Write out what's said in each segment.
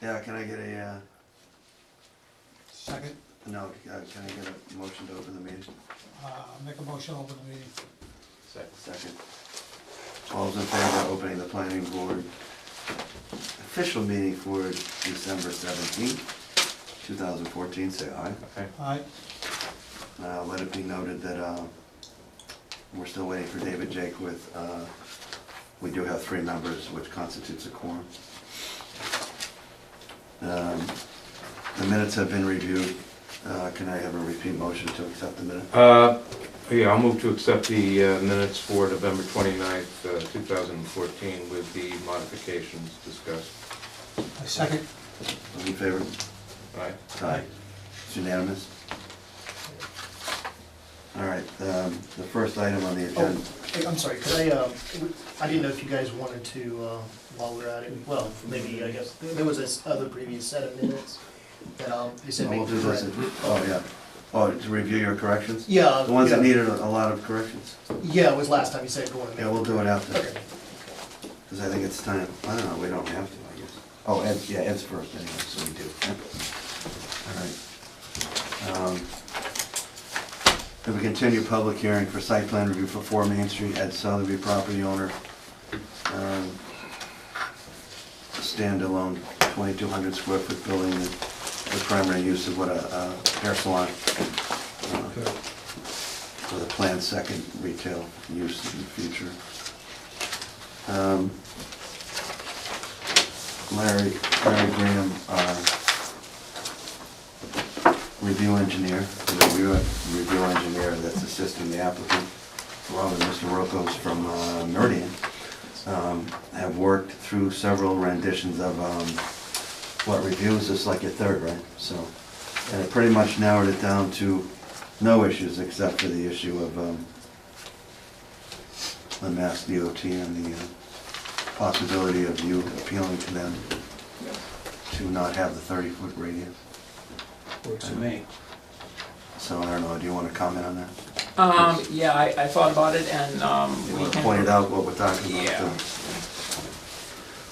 Yeah, can I get a, Second, no, can I get a motion to open the meeting? make a motion to open the meeting. Second. All those in favor of opening the planning board official meeting for December 17th, 2014, say aye. Okay. Aye. Let it be noted that we're still waiting for David Jakewith. We do have 3 members, which constitutes a quorum. The minutes have been reviewed. Can I have a repeat motion to accept the minutes? Yeah, I'll move to accept the minutes for November 29th, 2014 with the modifications discussed. I second. Those in favor? Aye. Aye. It's unanimous. All right, the first item on the agenda. Hey, I'm sorry, could I didn't know if you guys wanted to, while we're at it, well, maybe, I guess, there was this other previous set of minutes that, you said We'll make do this. correct. Oh, yeah. Oh, to review your corrections? Yeah. The ones that yeah. needed a lot of corrections? Yeah, it was last time you said go on. Yeah, we'll do it after. Okay. Because I think it's time. I don't know, we don't have to, I guess. Oh, Ed, yeah, Ed's first anyway, so we do. All right. If we continue public hearing for site plan review for 4 Main Street, Ed Sotheby, property owner. Standalone 2,200 square foot building, the primary use of what a hair salon. With a planned second retail use in the future. Larry Graham, review engineer, review engineer that's assisting the applicant, along with Mr. Rocos from Meridian, have worked through several renditions of what reviews. This is like your third, right? So, and it pretty much narrowed it down to no issues except for the issue of the Mass DOT and the possibility of you appealing to them to not have the 30-foot radius. Works for me. So I don't know, do you want to comment on that? Yeah, I thought about it and You we want to can. point it out what we're talking about? Yeah. too?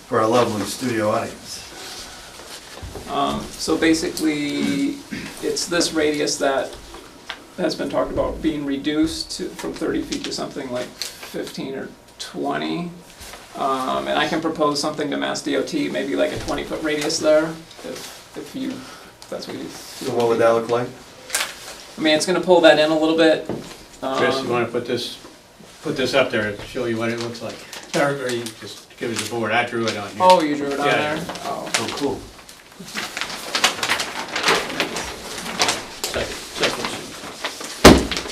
For our lovely studio audience. So basically, it's this radius that has been talked about being reduced to, from 30 feet to something like 15 or 20. And I can propose something to Mass DOT, maybe like a 20-foot radius there, if you, if that's what you. So what would that look like? I mean, it's gonna pull that in a little bit. Chris, you wanna put this up there to show you what it looks like? Or you just give it to the board, I drew it on here. Oh, you drew it on Yeah. there? Oh. Oh, cool. Second sheet.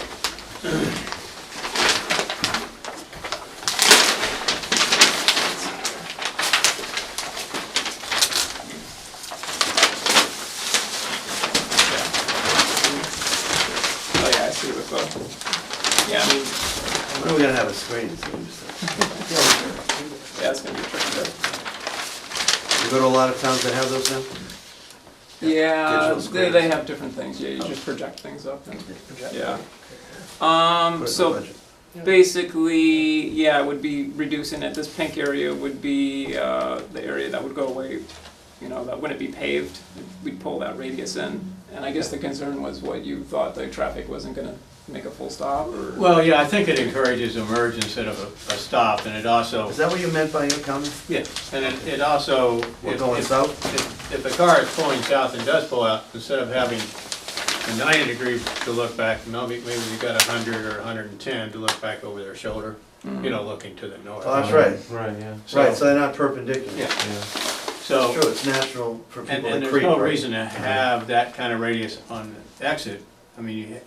Oh yeah, I see with the, yeah, I mean, When are we gonna have a screen? So we just- yeah, it's gonna be tricky. You go to a lot of towns that have those now? Yeah, Digital they screens. have different things, yeah, you just project things up and, yeah. Put it in the So budget. basically, yeah, it would be reducing it, this pink area would be, the area that would go away, you know, that wouldn't be paved, we'd pull that radius in. And I guess the concern was what you thought the traffic wasn't gonna make a full stop, or? Well, yeah, I think it encourages a merge instead of a stop, and it also, Is that what you meant by your comment? yeah, and it also, We're if going south? if the car is pulling south and does pull out, instead of having a 90 degrees to look back, maybe we got 100 or 110 to look back over their shoulder, you know, looking to the north. Oh, that's right. Right, yeah. Right, so they're not perpendicular. Yeah, Yeah. so. It's true, it's natural for And people to there's creep, no right? reason to have that kind of radius on the exit. I mean,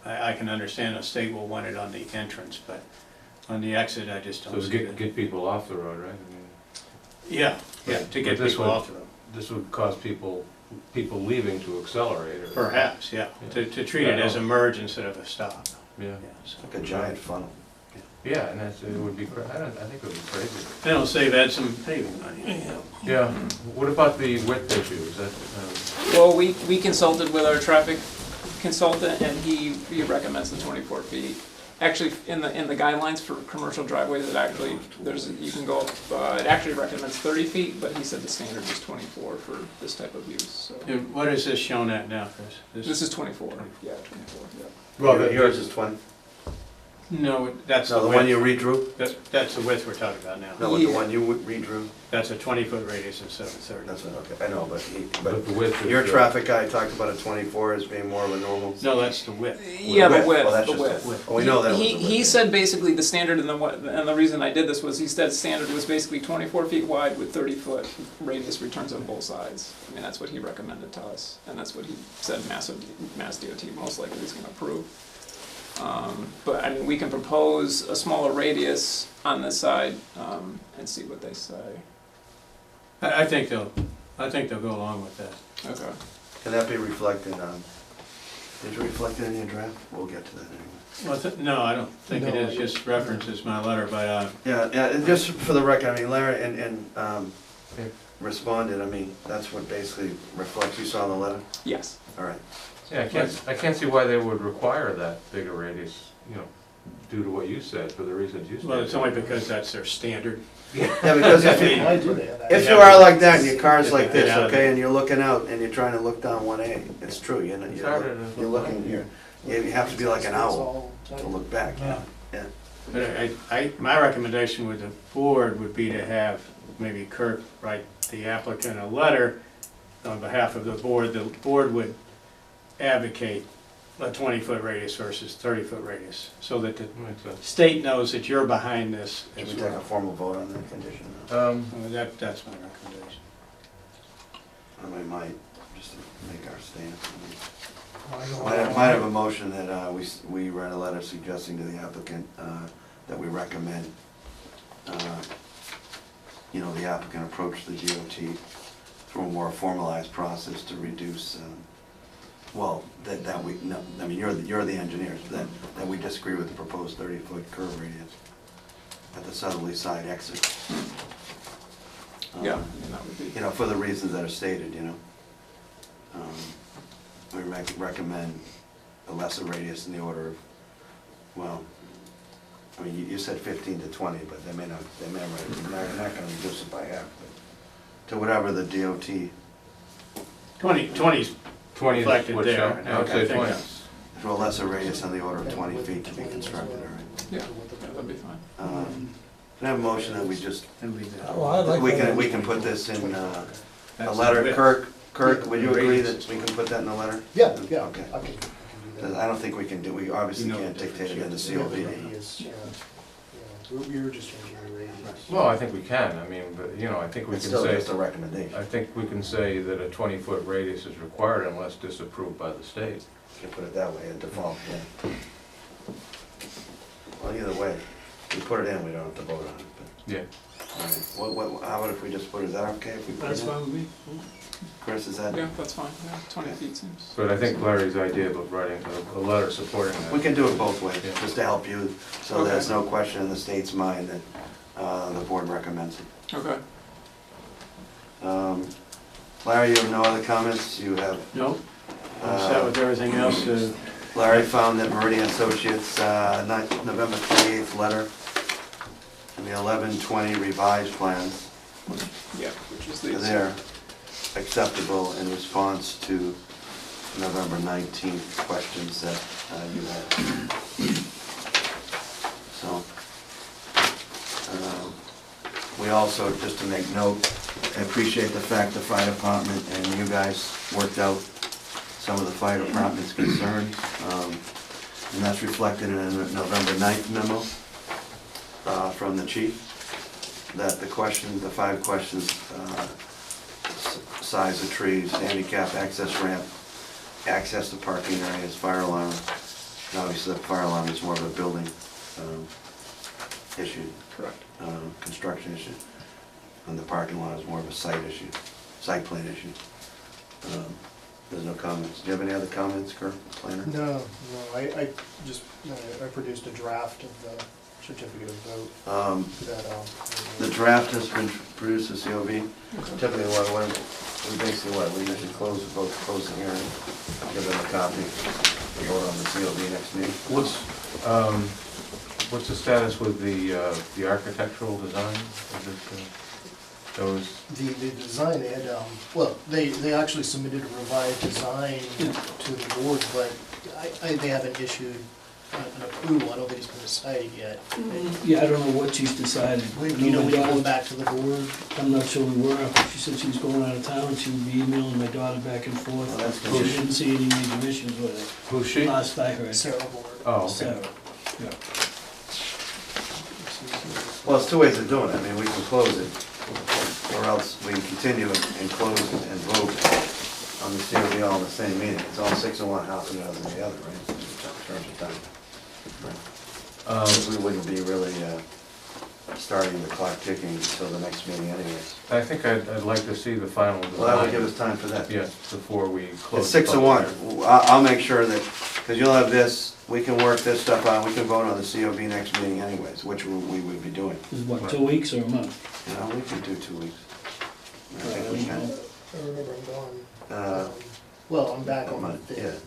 I can understand a state will want it on the entrance, but on the exit, I just So don't to see get it. get people off the road, right? I mean, Yeah, yeah, But- to but get this people would- off the road. this would cause people leaving to accelerate, or? Perhaps, yeah, to treat it as a merge instead of a stop. Yeah. Yeah, so. Like a giant funnel. Yeah, and that's, it would be, I think it would be crazy. Then it'll save Ed some paving money. Yeah, what about the width issue, is that, Well, we consulted with our traffic consultant, and he recommends the 24 feet. actually, in the guidelines for commercial driveways, it actually, you can go, it actually recommends 30 feet, but he said the standard is 24 for this type of use, so. And what is this shown at now, Chris? This is 24, yeah, 24, yeah. Well, Yours is 20? No, that's the No, the one you width. redrew? That's the width we're talking about now. No, the one you redrew? That's a 20-foot radius instead of 30. That's what, okay, I know, but But the width is. your traffic guy talked about a 24 as being more of a normal. No, that's the width. Yeah, the Well, width, that's the just width. Well, we know that was He, the he width. said basically the standard and the reason I did this was he said standard was basically 24 feet wide with 30-foot radius returns on both sides. I mean, that's what he recommended to us, and that's what he said Mass DOT most likely is gonna approve. But I mean, we can propose a smaller radius on this side, and see what they say. I think they'll go along with that. Okay. Can that be reflected on, did you reflect it in your draft? We'll get to that anyway. Well, no, I don't think it No, is, just references my letter, but, Yeah, and just for the record, I mean, Larry Yeah. responded, I mean, that's what basically reflects, you saw in the letter? Yes. All right. Yeah, I can't see why they would require that bigger radius, you know, due to what you said, for the reasons you said. well, it's only because that's their standard. Yeah, because if you, Why do they have that? if you are like that and your car's like this, Get out of okay, there. and you're looking out and you're trying to look down 1A, it's true, you know, It's harder to- you're looking here. You have to be like an owl to look back, Yeah. yeah. But my recommendation with the board would be to have maybe Kirk write the applicant a letter on behalf of the board. The board would advocate a 20-foot radius versus 30-foot radius, so that the Makes sense. state knows that you're behind this Should as we take a well. formal vote on that condition? That's my recommendation. I mean, might, just to make our stance. I don't Might have a motion that we write a letter suggesting to the applicant that we recommend, you know, the applicant approach the DOT through a more formalized process to reduce, well, that we, no, I mean, you're the engineers, that we disagree with the proposed 30-foot curve radius at the southerly side exit. Yeah, I mean, that would be. You know, for the reasons that are stated, you know. We recommend a lesser radius in the order of, well, I mean, you said 15 to 20, but they may not, they're not gonna reduce it by half, but to whatever the DOT, 20's 20 is reflected what's there. shown. and I would I say think 20. that's- to a lesser radius on the order of 20 feet to be constructed, all right. Yeah, that'd be fine. Can I have a motion that we just, that'd be the- Well, I'd like we can put this in a that's the letter, width. Kirk, would you agree Radius. that we can put that in a letter? Yeah, yeah, Okay. I can do 'Cause that. I don't think we can do, we obviously You know can't the dictate it in the difference. COV. Yeah, you know. radius, yeah, yeah. We were just changing the radius. Well, I think we can, I mean, but, you know, I think we It's can still say, just a recommendation. I think we can say that a 20-foot radius is required unless disapproved by the state. You can put it that way, a default, yeah. Well, either way, we put it in, we don't have to vote on it, but, Yeah. all right. How about if we just put, is that okay if we put it in? with me. Chris, is that? Yeah, that's fine, yeah, 20 feet seems. But I think Larry's idea about writing a letter supporting that. We can do it both ways, Yeah. just to help you, so Okay. there's no question in the state's mind that the board recommends it. Okay. Larry, you have no other comments? You have, Nope, I'm set with everything else. Larry found that Meridian Associates, November 28th letter, and the 11/20 revised plans, Yeah, which is these. they're acceptable in response to November 19th questions that you had. So, we also, just to make note, I appreciate the fact the fire department and you guys worked out some of the fire department's concerns. And that's reflected in a November 9th memo from the chief, that the questions, the 5 questions, size of trees, handicap, access ramp, access to parking areas, fire alarm. And obviously, the fire alarm is more of a building issue, Correct. construction issue. And the parking lot is more of a site issue, site plan issue. There's no comments. Do you have any other comments, Kirk, planner? No, I just, I produced a draft of the certificate of vote that, The draft has been produced to COV. Typically, we basically we usually close the hearing, give them a copy, we vote on the COV next meeting. What's, What's the status with the architectural design? Is it, those, The design, they had, well, they actually submitted a revised design to the board, but they haven't issued an approval. I don't think it's been decided yet. Yeah, I don't know what she's decided. Do you know when you go back to the board? I'm not sure we were. She said she was going out of town, she would be emailing my daughter back and forth. Oh, that's She good. didn't see any major issues with it, who's she? last I heard. Sarah Board. Oh, okay. Sarah, yeah. Well, it's two ways of doing it. I mean, we can close it, or else we can continue and close it and vote on the COB all in the same meeting. It's all 6 in one house and the other in the other, right? In terms of time. We wouldn't be really starting the clock ticking until the next meeting anyways. I think I'd like to see the final design. Well, that would give us time for that. Yes, before we close. It's 6 in one. I'll make sure that, because you'll have this, we can work this stuff out, we can vote on the COB next meeting anyways, which we would be doing. Is it what, 2 weeks or a month? You know, we can do 2 weeks. I think we can. I remember I'm gone. Uh, Well, I'm back on the Yeah. fifth.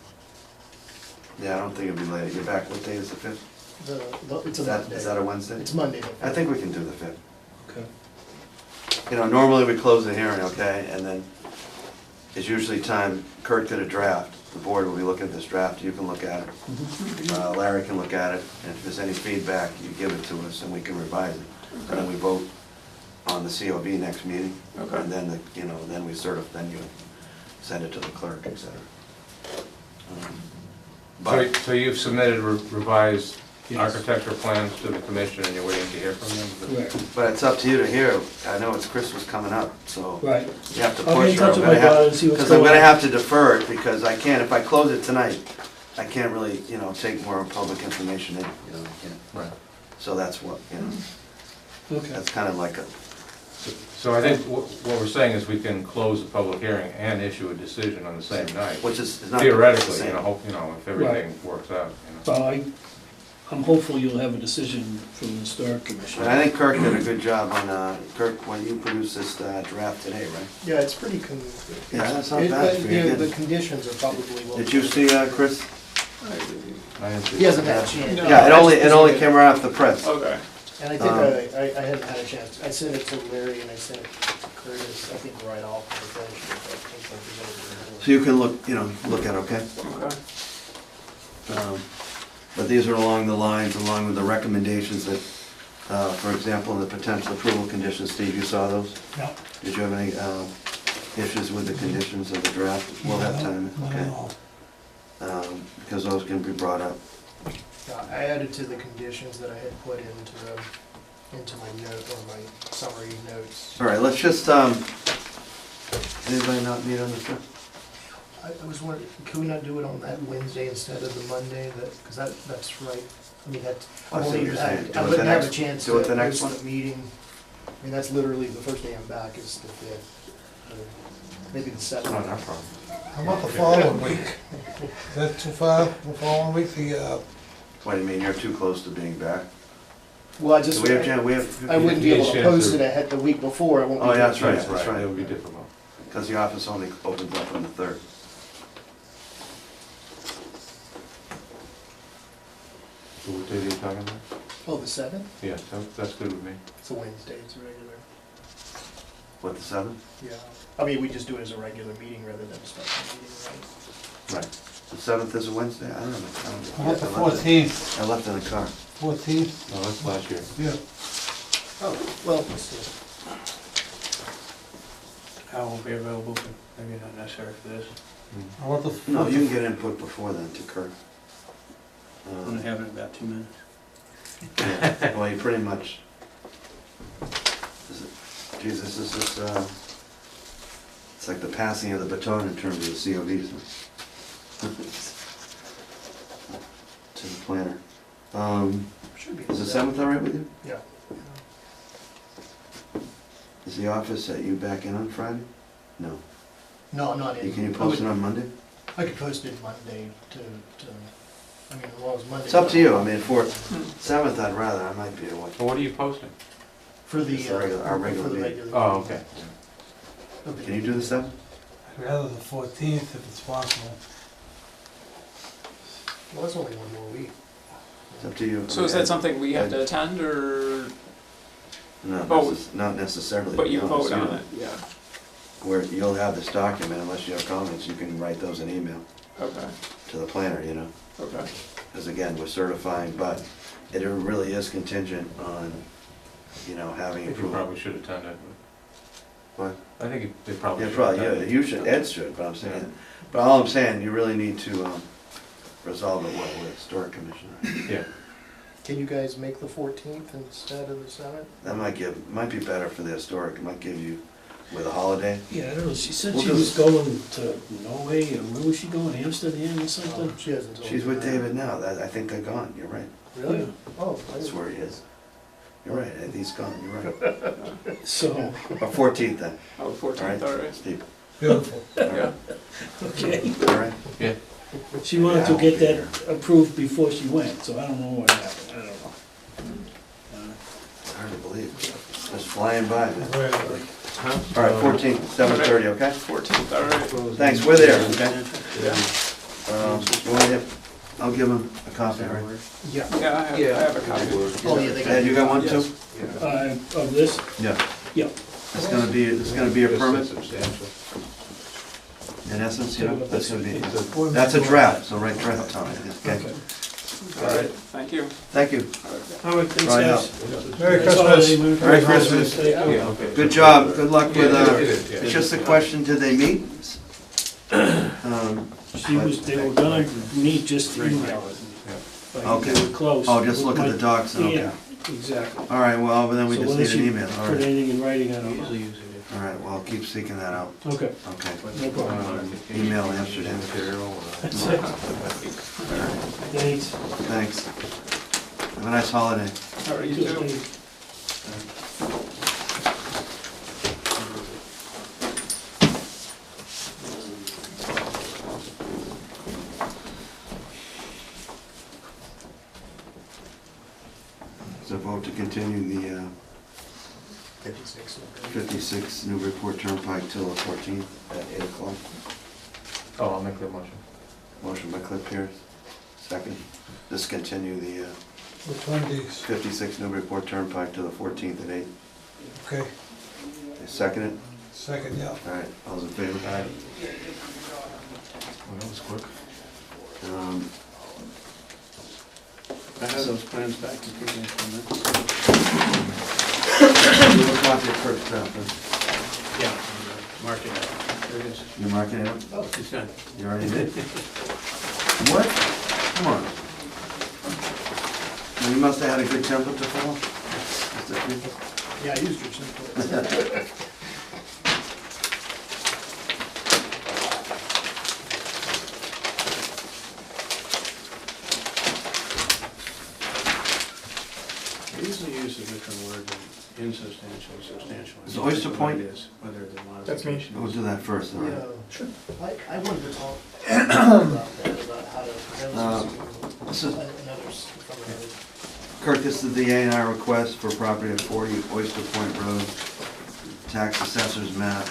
Yeah, I don't think it'll be late. You're back, what day is the 5th? It's a Is that Monday. a Wednesday? It's Monday. the I 5th. think we can do the 5th. Okay. You know, normally we close the hearing, okay, and then it's usually time, Kurt did a draft, the board will be looking at this draft, you can look at it. Larry can look at it, and if there's any feedback, you give it to us and we can revise it. And then we vote on the COB next meeting. Okay. And then, then we then you send it to the clerk, et cetera. But, So you've submitted revised Yes. architectural plans to the commission and you're waiting to hear from them? Correct, but it's up to you to hear, I know it's Christmas coming up, so right. you have to I'll get push in her. touch with my daughter and see what's Because I'm going gonna on. have to defer it, because I can't, if I close it tonight, I can't really, take more public information in, I can't. Right. So that's what, Okay. that's kind of like a, So I think what we're saying is we can close the public hearing and issue a decision on the same night. which is not. Theoretically, the same. if everything works out, Well, I'm hopeful you'll have a decision from the Historic Commission. But I think Kirk did a good job on, Kirk, when you produced this draft today, right? Yeah, it's pretty Yeah, that's not bad for you, The did conditions are probably what. Did you see, Chris? He hasn't had a chance. No. Yeah, it only came right off the press. Okay. And I think I hadn't had a chance. I sent it to Larry and I sent it to Curtis, I think right off the finish. So you can look at, okay? Okay. But these are along the lines, along with the recommendations that, for example, in the potential approval conditions, Steve, you saw those? No. Did you have any issues with the conditions of the draft? We'll have time, okay? Because those can be brought up. I added to the conditions that I had put into my note, or my summary notes. All right, let's just, anybody not meet on the 5th? I was wondering, can we not do it on that Wednesday instead of the Monday, because that's right, I mean, that, I see what you're saying. Do I it wouldn't the have a next- chance do to it the next host one? the meeting. I mean, that's literally, the first day I'm back is the 5th, or maybe the 7th. no problem. How about the following week? Is that too far, the following week, What do you mean, you're too close to being back? Well, I Do just, we have, I wouldn't be able to Chance post to- it ahead the week before, I won't be. Oh, yeah, that's able to- right, that's right. It would be difficult. because the office only opens up on the 3rd. So what day are you talking about? Oh, the 7th? Yes, that's good with me. It's a Wednesday, it's a regular, What, the 7th? yeah. I mean, we just do it as a regular meeting rather than a special meeting, right? Right. The 7th is a Wednesday? I don't know. how about the 14th? I left in the car. 14th? No, that's last year. Yeah. Oh, well, let's see. I won't be available, but maybe not necessary for this. How about the? No, you can get input before then to Kirk. I'm gonna have it in about 2 minutes. Yeah, well, you pretty much, Jesus, this is, it's like the passing of the baton in terms of the COVs. To the planner. Should be. Is the 7th all right with you? Yeah. Is the office at you back in on Friday? No. No, I'm not in. Can you post it on Monday? I could post it Monday I mean, as long as Monday. It's up to you, I mean, for 7th, I'd rather, I might be able to. So what are you posting? For the, It's the our regular for the meeting. regular. Oh, meeting. okay. Can you do the 7th? I'd rather the 14th if it's possible. Well, that's only one more week. It's up to you. So is that something we have to attend, or, Not necessarily. but to be you honest, vote on yeah. it? Yeah. Where you'll have this document, unless you have comments, you can write those in email Okay, to the planner, you know? okay. Because again, we're certifying, but it really is contingent on, you know, I having think you approval. probably should attend it. What? I think they probably Yeah, should probably, attend yeah, it. you should, Ed should, but I'm saying, but all I'm saying, you really need to, resolve it well with the historic commission. Yeah, Can you guys make the 14th instead of the 7th? That might be better for the historic, it might give you, with a holiday. Yeah, I don't know, she said We'll she was going to Norway, or where was she going, Amsterdam or something? She hasn't told She's me with that. David now, I think they're gone, you're right. Really? Yeah. Oh, I That's didn't- where he is. You're right, Ed, he's gone, you're right. So, Or 14th then, Oh, all 14th, all right. Steve, Beautiful. all Yeah. right, okay, all right? she wanted to get that approved before she went, so I don't know what happened, I don't know. It's hard to believe, just flying by, man. Right. All right, 14th, 7:30, okay? 14th, all right. Thanks, we're there, okay? Yeah. You want it? I'll give him a copy, right? Yeah. Yeah, I have a copy. Oh, yeah, they got. Ed, you got one too? Yes. Of this? Yeah. Yep. It's gonna be a permit, Substantial. in essence, you know, that's gonna be, that's a draft, so write draft on it, okay? All right, thank you. Thank you. All right, thanks, Right guys. Merry That's all, Christmas. David. Merry Christmas. Thank you. Yeah, okay. Good job, good luck with, Yeah, it is, yeah. it's just a question, did they meet? They were gonna meet just to email it. But Okay. they were close. Oh, just look at the docs, okay. Yeah, exactly. All right, well, then we So just unless need an you email, all Put right. anything in writing, I don't know. All right, well, keep seeking that out, Okay, okay. no problem. Email Amsterdam. Material. That's it. Thanks. Thanks. Have a nice holiday. All right, you too. So vote to continue the 56. 56 Newburyport Turnpike till the 14th at 8 o'clock. Oh, I'll make that motion. Motion by Cliff Pierce, second. Discontinue the Which one of these? 56 Newburyport Turnpike till the 14th at 8. Okay, Second it? second, yeah. All right, all's in favor? Aye. Well, that was quick. I have those plans back in case you come in. We'll copy it first, then. Yeah, mark it out. There it is. You marking it up? Oh, it's done. You already did? What? Come on. Well, you must have had a good template to follow. Yeah, I used your template. I usually use a different word than insubstantial, substantial. Is Oyster Point- What it is, whether the That's me. modification We'll is. do that first, all right? Yeah, sure. I wanted to talk about that, about how to pronounce This this is, and others from another. Kirk, this is the A&R request for property at 40 Oyster Point Road, tax assessor's map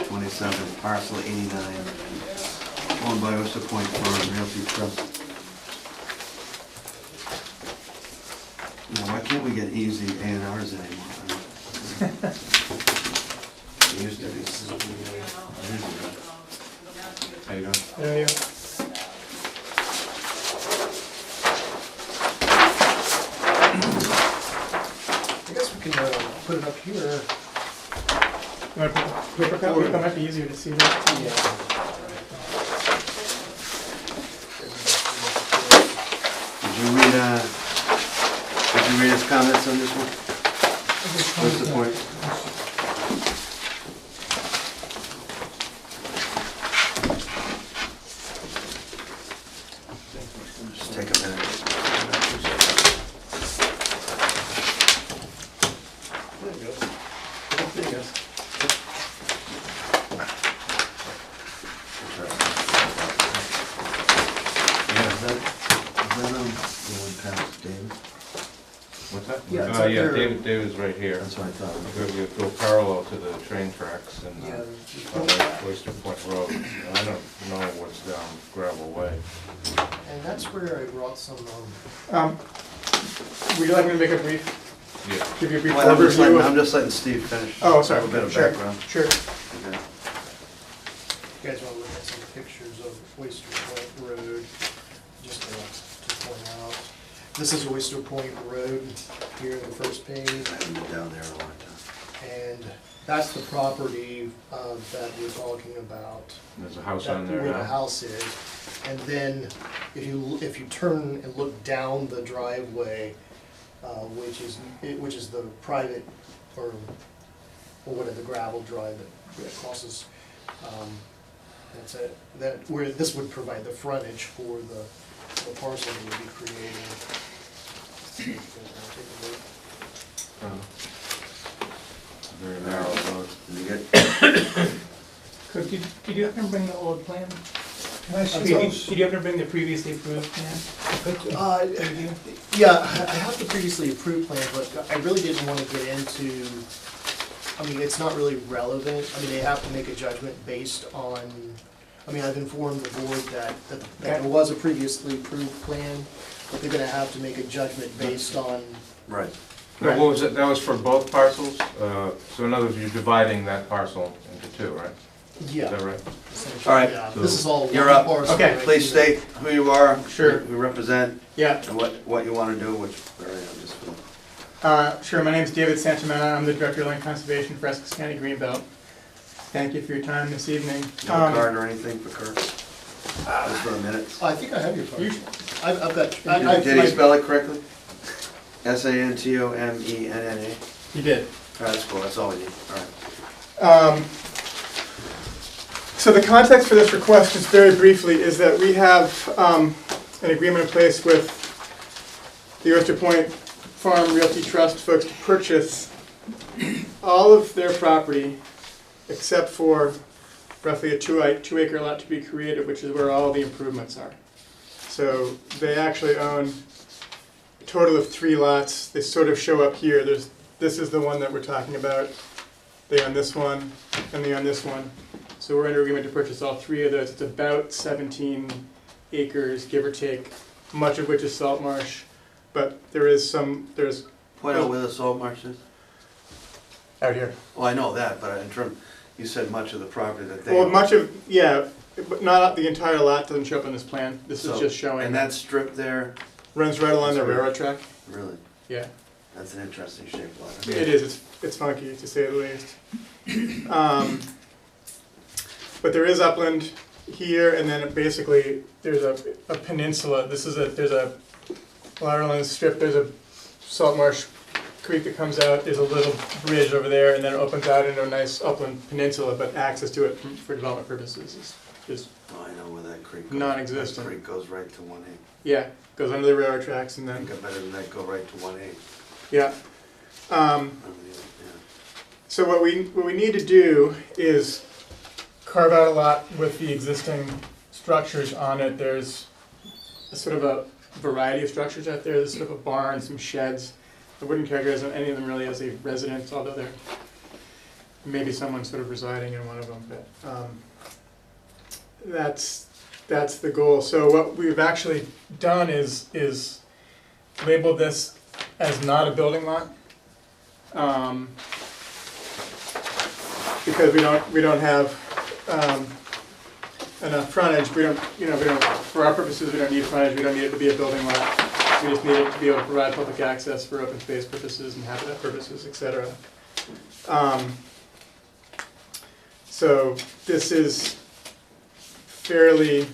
27, parcel 89, owned by Oyster Point Farm Realty Trust. Now, why can't we get easy A&Rs anymore? It used to be. How you doing? There you go. I guess we can put it up here. You want to put the paper copy? That might be easier to see that. Yeah. Did you read his comments on this one? What's the point? Just take a minute. There you go. There you go. Yeah, is that, you want to pass, David? What's that? Yeah, it's up Yeah, there. David's right here. That's what I thought. We go parallel to the train tracks and Yeah, on Oyster Point Road. I don't know what's down Gravel Way. and that's where I brought some, Would you like me to make a brief, Yeah. give you a brief Well, overview I'm of? just letting Steve finish. Oh, sorry, A little bit of sure, background. sure. Okay. you guys wanna look at some pictures of Oyster Point Road, just to point out. This is Oyster Point Road here in the first page. I haven't been down there in a long time. And that's the property that we're talking about. There's a house on there Where the now. house is. And then if you turn and look down the driveway, which is the private, or whatever, the gravel drive that crosses, that's it, where this would provide the frontage for the parcel that would be creating. Take a look. Very narrow road. Did you get, Did you happen to bring the old plan? Can I see Did those? you happen to bring the previously approved plan? Yeah, I have the previously approved plan, but I really didn't want to get into, I mean, it's not really relevant. I mean, they have to make a judgment based on, I mean, I've informed the board that there was a previously approved plan, but they're gonna have to make a judgment based on, right. Now, what was it, that was for both parcels? So in other words, you're dividing that parcel into two, right? Is yeah. that right? essentially, All right. yeah. This is all You're one up. parcel. Okay. right Please here. state who you are. Sure. We represent, Yeah, and what you want to do, which area, just for. sure, my name is David Santamena, I'm the Director of Land Conservation for Essex County Greenbelt. Thank you for your time this evening. No card or anything for Kirk? Just for a minute. I think I have your You card. I've got, Did he spell it correctly? Santomenna? You did. That's cool, that's all we need, all right. So the context for this request, just very briefly, is that we have an agreement in place with the Oyster Point Farm Realty Trust folks to purchase all of their property except for roughly a 2-acre lot to be created, which is where all the improvements are. So they actually own a total of 3 lots. They sort of show up here. This is the one that we're talking about. They own this one, and they own this one. So we're under agreement to purchase all 3 of those. It's about 17 acres, give or take, much of which is salt marsh. But there's Point out where the salt marsh is? out here. Well, I know that, but in terms, you said much of the property that they Well, own. much of, yeah, but not the entire lot doesn't show up on this plan. This is So- just showing. And that strip there, Runs right along the railroad track. really, Yeah, that's an interesting shaped lot. it is. It's funky to say the least. But there is upland here, and then basically there's a peninsula. There's a along this strip. There's a salt marsh creek that comes out. There's a little bridge over there, and then it opens out into a nice upland peninsula. But access to it for development purposes is Oh, I know where that creek goes. Non-existent. That creek goes right to 1/8. yeah, goes under the railroad tracks, and I then think I better than that, go right to 1/8. yeah. Yeah. So what we need to do is carve out a lot with the existing structures on it. There's sort of a variety of structures out there. There's sort of a barn, some sheds. I wouldn't characterize any of them really as a residence, although there may be someone sort of residing in one of them. But that's the goal. So what we've actually done is labeled this as not a building lot. Because we don't have enough frontage. We don't for our purposes we don't need frontage. We don't need it to be a building lot. We just need it to be able to provide public access for open space purposes and habitat purposes, etc. So this is fairly.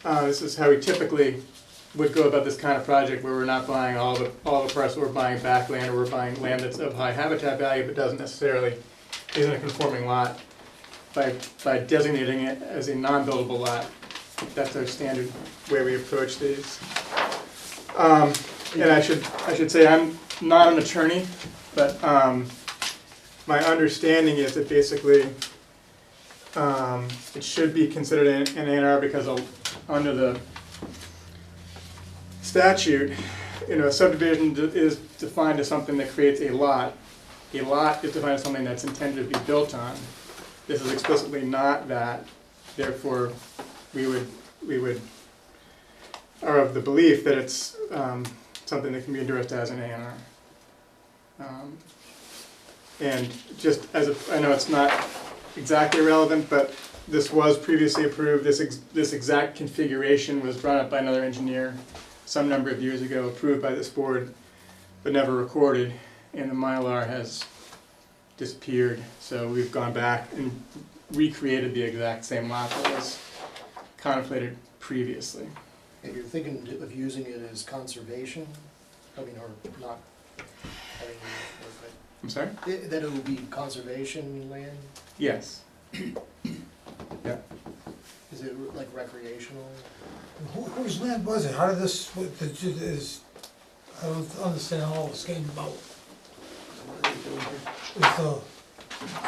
This is how we typically would go about this kind of project, where we're not buying all the parcel. We're buying backland, or we're buying land that's of high habitat value, but doesn't necessarily isn't a conforming lot. By designating it as a non-buildable lot, that's our standard way we approach these. And I should say I'm not an attorney, but my understanding is that basically it should be considered an A&R because under the statute, a subdivision is defined as something that creates a lot. A lot is defined as something that's intended to be built on. This is explicitly not that. Therefore, we would are of the belief that it's something that can be endorsed as an A&R. And just as I know it's not exactly relevant, but this was previously approved. This exact configuration was brought up by another engineer some number of years ago, approved by this board, but never recorded, and the Mylar has disappeared. So we've gone back and recreated the exact same lot that was contemplated previously. And you're thinking of using it as conservation? I mean, or not? I mean, I'm sorry? that it will be conservation land? Yes. Yeah. Is it like recreational? Whose land was it? How did this, I don't understand how all this came about.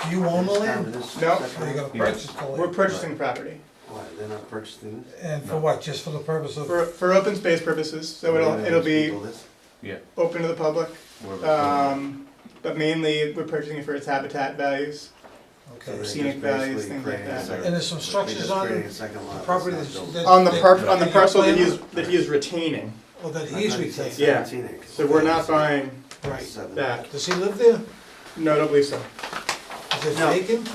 Do you own the land? No. Or you gotta purchase the land? We're purchasing property Why, they're not purchasing this? And for what, just for the purpose of? for open space purposes, so it'll be Yeah. open to the public. But mainly, we're purchasing it for its habitat values, Okay. scenic values, things like that. And there's some structures on the property that. On the that parcel you're that he is retaining. Oh, that he's retained. Yeah. So we're not buying Right. that. Does he live there? No, I don't believe so. Is it No. vacant?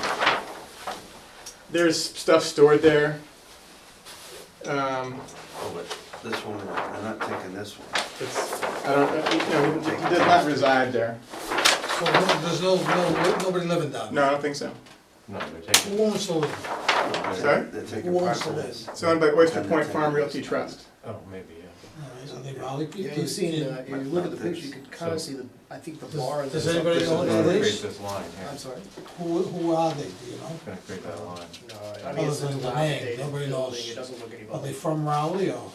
There's stuff stored there. Oh, but this one, they're not taking this one. It's, I don't, he does not reside there. So there's nobody living down No, there? I don't think so. No, they're taking. Who owns the land? Sorry? They're taking Who part owns the of land? this. It's owned by Oyster Point Farm Realty Trust. Oh, maybe, yeah. Are they Raleigh people? Yeah, you've seen, if you look at the picture, you can kind of see the, I think the bar. Does that's up anybody there. know It's what gonna it create is? this line here. I'm sorry? Who are they, do you know? It's gonna create that line. No, I mean, it's a Other than the name, dilapidated nobody building, knows. it doesn't look any Are they better. from Raleigh or?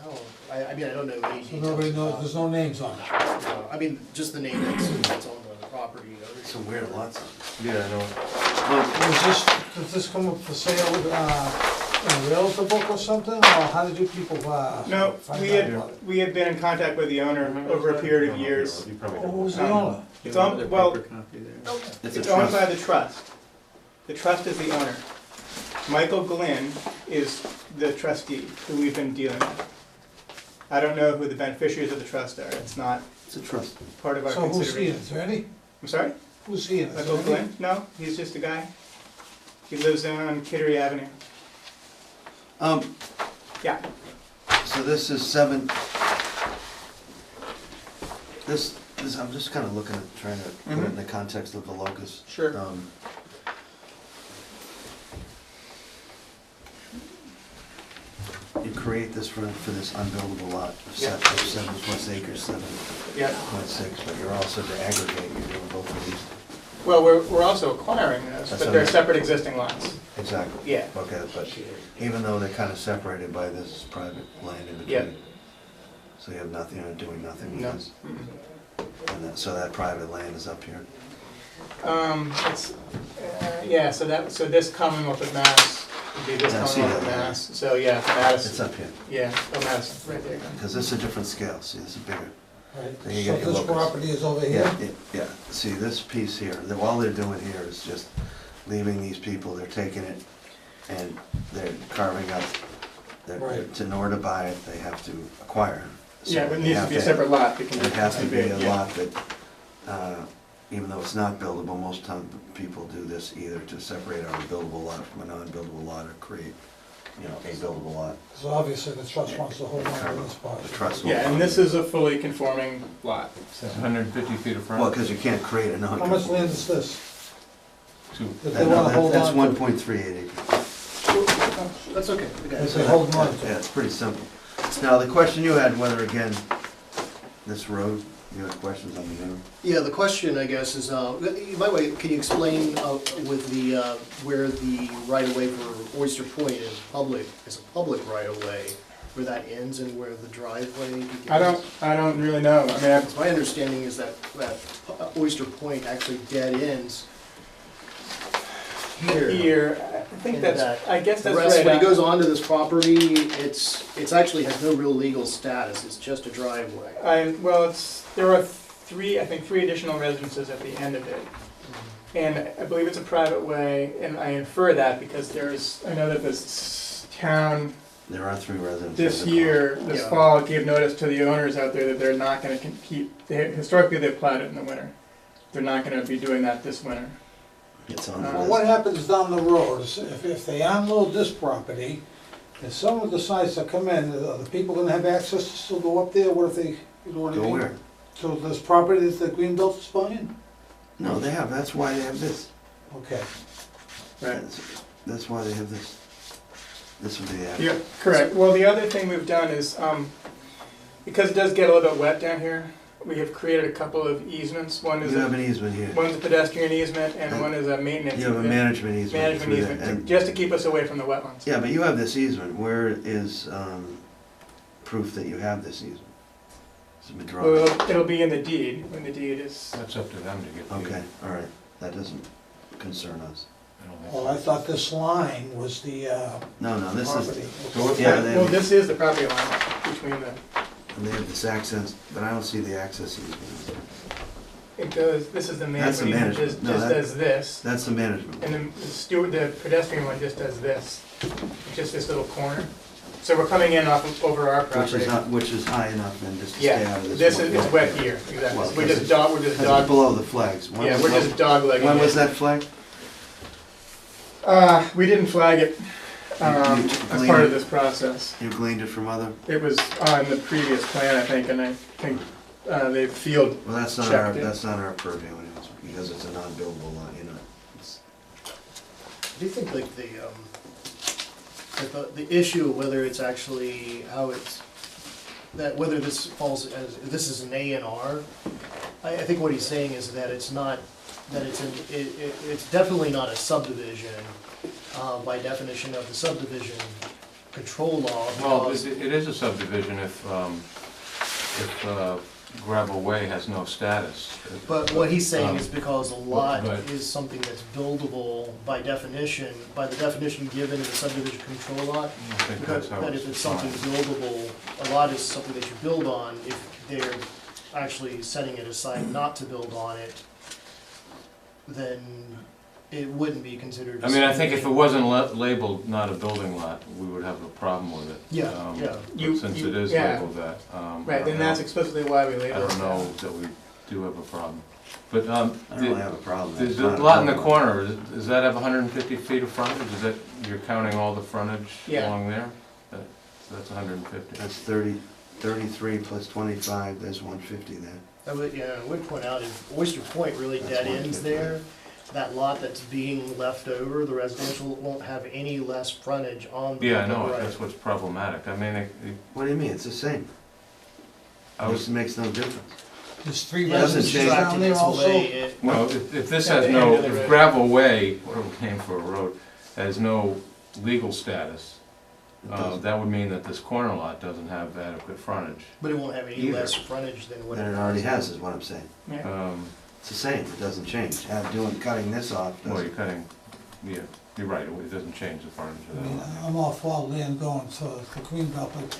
No, I mean, I don't know any So details. nobody knows, about there's it. no names on it? No, I mean, just the name that's on the property, you know. Some weird lots. Yeah, I know. Does this come up for sale, in a realtor book or something, or how did you people, No, find we out about it? had been in contact with the owner over a period of years. You probably Oh, don't. who's the owner? It's owned, well, It's a it's owned by trust. the trust. The trust is the owner. Michael Glynn is the trustee who we've been dealing with. I don't know who the beneficiaries of the trust are. It's not It's a trust. part of our So who's he, consideration. is there any? I'm sorry? Who's he, is Michael there any? Glynn? No, he's just a guy. He lives down on Kittery Avenue. Yeah. So this is 7. This, I'm just kind of looking at, trying to put it in the context of the locus. Sure. You create this for this unbuildable lot of Yeah. 7+ acres, Yeah. 7.6, but you're also to aggregate, you're doing both of these. Well, we're also acquiring those, That's but what they're I- separate existing lots. Exactly. Yeah. Okay, but even though they're kind of separated by this private land in Yeah. between. So you have nothing, you're doing nothing with No. this. And that, so that private land is up here. It's, yeah, so this Commonwealth of Mass would be this Yeah, I see Commonwealth of that. Mass. So, yeah, It's Madison, up here, yeah, oh, Madison, right there. because this is a different scale, see, this is bigger. Right. Then you So get your this locus. property is over Yeah, here? yeah, see, this piece here, all they're doing here is just leaving these people, they're taking it and they're carving up, Right. in order to buy it, they have to acquire. So Yeah, but it they needs to have be a separate lot. It can It has to be a yeah. lot that, even though it's not buildable, most times people do this either to separate our buildable lot from a non-buildable lot or create, a buildable lot. So obviously the trust wants to hold on to this part. The trust will. Yeah, and this is a fully conforming lot. It's 150 feet of front. Well, because you can't create a non. How much land is this? Two. That they wanna hold That's on to? 1.38 acres. That's okay. That they hold on Yeah, to? it's pretty simple. Now, the question you had, whether again, this road, you had questions on the road? Yeah, the question, I guess, is, by the way, can you explain with the, where the right-of-way for Oyster Point is a public right-of-way, where that ends and where the driveway begins? I don't really know. I mean, Because my understanding is that Oyster Point actually dead ends here. here, think in that's, that I guess the that's rest, right. when he goes onto this property, it's actually has no real legal status, it's just a driveway. Well, there are three additional residences at the end of it. And I believe it's a private way, and I infer that because I know that this town There are 3 residents. this year, this Yeah. fall, gave notice to the owners out there that they're not gonna historically they've plowed it in the winter. They're not gonna be doing that this winter. It's on Well, the what list. happens down the road, is if they unload this property, and someone decides to come in, are the people gonna have access to still go up there? What if they, you know what I Go mean? where? So this property that the Greenbelt is buying? No, they have, that's why they have this. Okay. Right. That's why they have this. This would be the Yeah, correct. Well, the other thing we've done is, because it does get a little bit wet down here, we have created a couple of easements. One is You have an easement here. one's a pedestrian easement and one is a maintenance You have a easement. management easement. Management through easement, there, and- just to keep us away from the wetlands. Yeah, but you have this easement. Where is proof that you have this easement? It's been drawn. Well, it'll be in the deed, when the deed is, That's up to them to get. the- Okay, all right. That doesn't concern us. I don't think Well, so. I thought this line was the No, no, this property. is, So what's yeah, that? they well, have, this is the property line between the, and they have this access, but I don't see the access easement. it goes, this is the That's the management easement, management. just No, just that- does this. That's the management. And the pedestrian one just does this, just this little corner. So we're coming in over our property. Which is high enough then just to stay out Yeah, of this. this one. is, it's wet here, exactly. Well, We're because just dog, Because it's below the flags. When yeah, was- we're just dog legging When was it. that flag? We didn't flag it, You as gleaned part it? of this process. You gleaned it from other? It was on the previous plan, I think, and I think, they field, Well, that's not Checked it. that's not our purview anyways, because it's a non-buildable lot, you know. It's- Do you think like the issue of whether it's actually, how it's, that whether this falls as, this is an A and R, I think what he's saying is that it's not, that it's definitely not a subdivision, by definition of the subdivision control law. Well, because- it is a subdivision if gravel way has no status. But what he's saying is because a lot but- is something that's buildable by definition, by the definition given in the subdivision control law. I don't think But that's how but it's if it's something defined. buildable, a lot is something that you build on, if they're actually setting it aside not to build on it, then it wouldn't be considered. I mean, I think if it wasn't labeled not a building lot, we would have a problem with it. Yeah, yeah. But You- since you- it is yeah. labeled that, I right, then don't that's know. explicitly why we I labeled it. don't know that we do have a problem. But, I don't really have a problem. the It's not a lot in the buildable. corner, does that have 150 feet of frontage? Is that, you're counting all the frontage Yeah. along there? So that's 150. That's 33 plus 25, there's 150 there. I would point out, if Oyster Point really That's dead one ends good there, that lot that's being left over, the residential, won't have any less frontage on the Yeah, I know, public right. that's what's problematic. I mean, What do you mean? It's the same. I was, It makes no difference. There's 3 Yeah, Doesn't it's residences change. down distracted there its also? way, it- well, if this At has the no, end of the road. if gravel way, whatever came for a road, has no legal status, It doesn't. that would mean that this corner lot doesn't have adequate frontage. But it won't have any Either. less frontage than what it Then it already has, is what I'm saying. Yeah. It's the same, it doesn't change. Cutting this off Well, you're doesn't. cutting, yeah, you're right, it doesn't change the frontage I of mean, that lot. I'm all for land going to the Greenbelt, but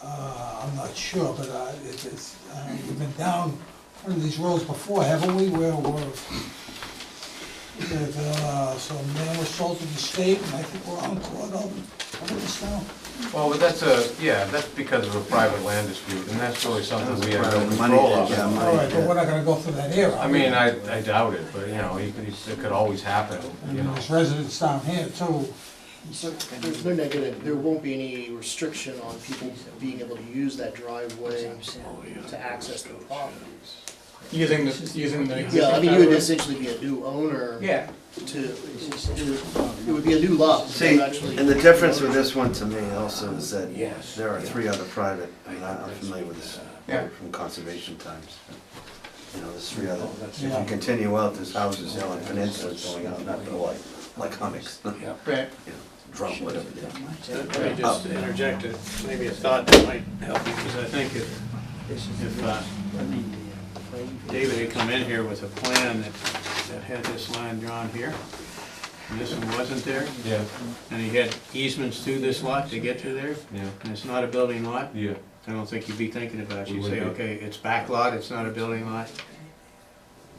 I'm not sure, but we've been down one of these roads before, haven't we, where some land was sold to the state, and I think we're on court over this now. Well, but that's that's because of a private land dispute, and that's really something we have no Private money, control of. yeah, money. All right, but we're not gonna go through that era. I mean, I doubt it, but, you know, it could always happen, I you mean, know. there's residents down here too. There's no negative, there won't be any restriction on people being able to use that driveway to access the property. Using the existing. Yeah, I mean, you would driveway. essentially be a new owner Yeah, it would be a new lot. See, That actually- and the difference with this one to me also is that there are 3 other private, I mean, I'm familiar with this Yeah. from conservation times. You know, there's 3 other, if Yeah. you continue out, there's houses, you know, and peninsulas going out, not like hummocks, you know, right. drum, whatever they are. Let me just interject maybe a thought that might help you, because I think if David had come in here with a plan that had this line drawn here, and this one wasn't there, Yeah, and he had easements to this lot to get to there, yeah, and it's not a building lot, yeah. I don't think you'd be thinking about it. We You'd say, wouldn't be. okay, it's back lot, it's not a building lot.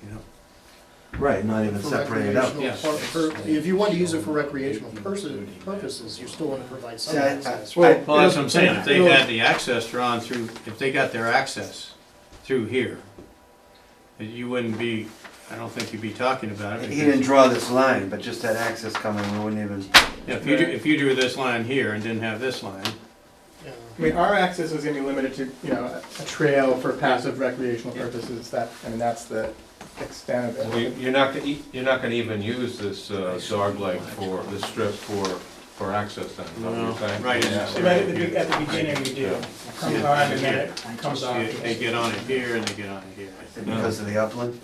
You know, Right, not even For separated out. recreational Yes. if you want to use it for recreational purposes, you still want to provide some See, access. well, that's what I'm saying, if they had the access drawn through, if they got their access through here, you wouldn't be, I don't think you'd be talking about it. He didn't draw this line, but just had access coming, we wouldn't even, Yeah, if you drew this line here and didn't have this line, Yeah. I mean, our access is gonna be limited to, you know, a trail for passive recreational purposes, that's the extent of Well, it. you're not gonna even use this dog leg for, this strip for access then, is that what you're saying? right, Yeah. Right at the beginning, we do, Yeah. it comes on and then it comes off. they get on it here and they get on it here. because of the upland,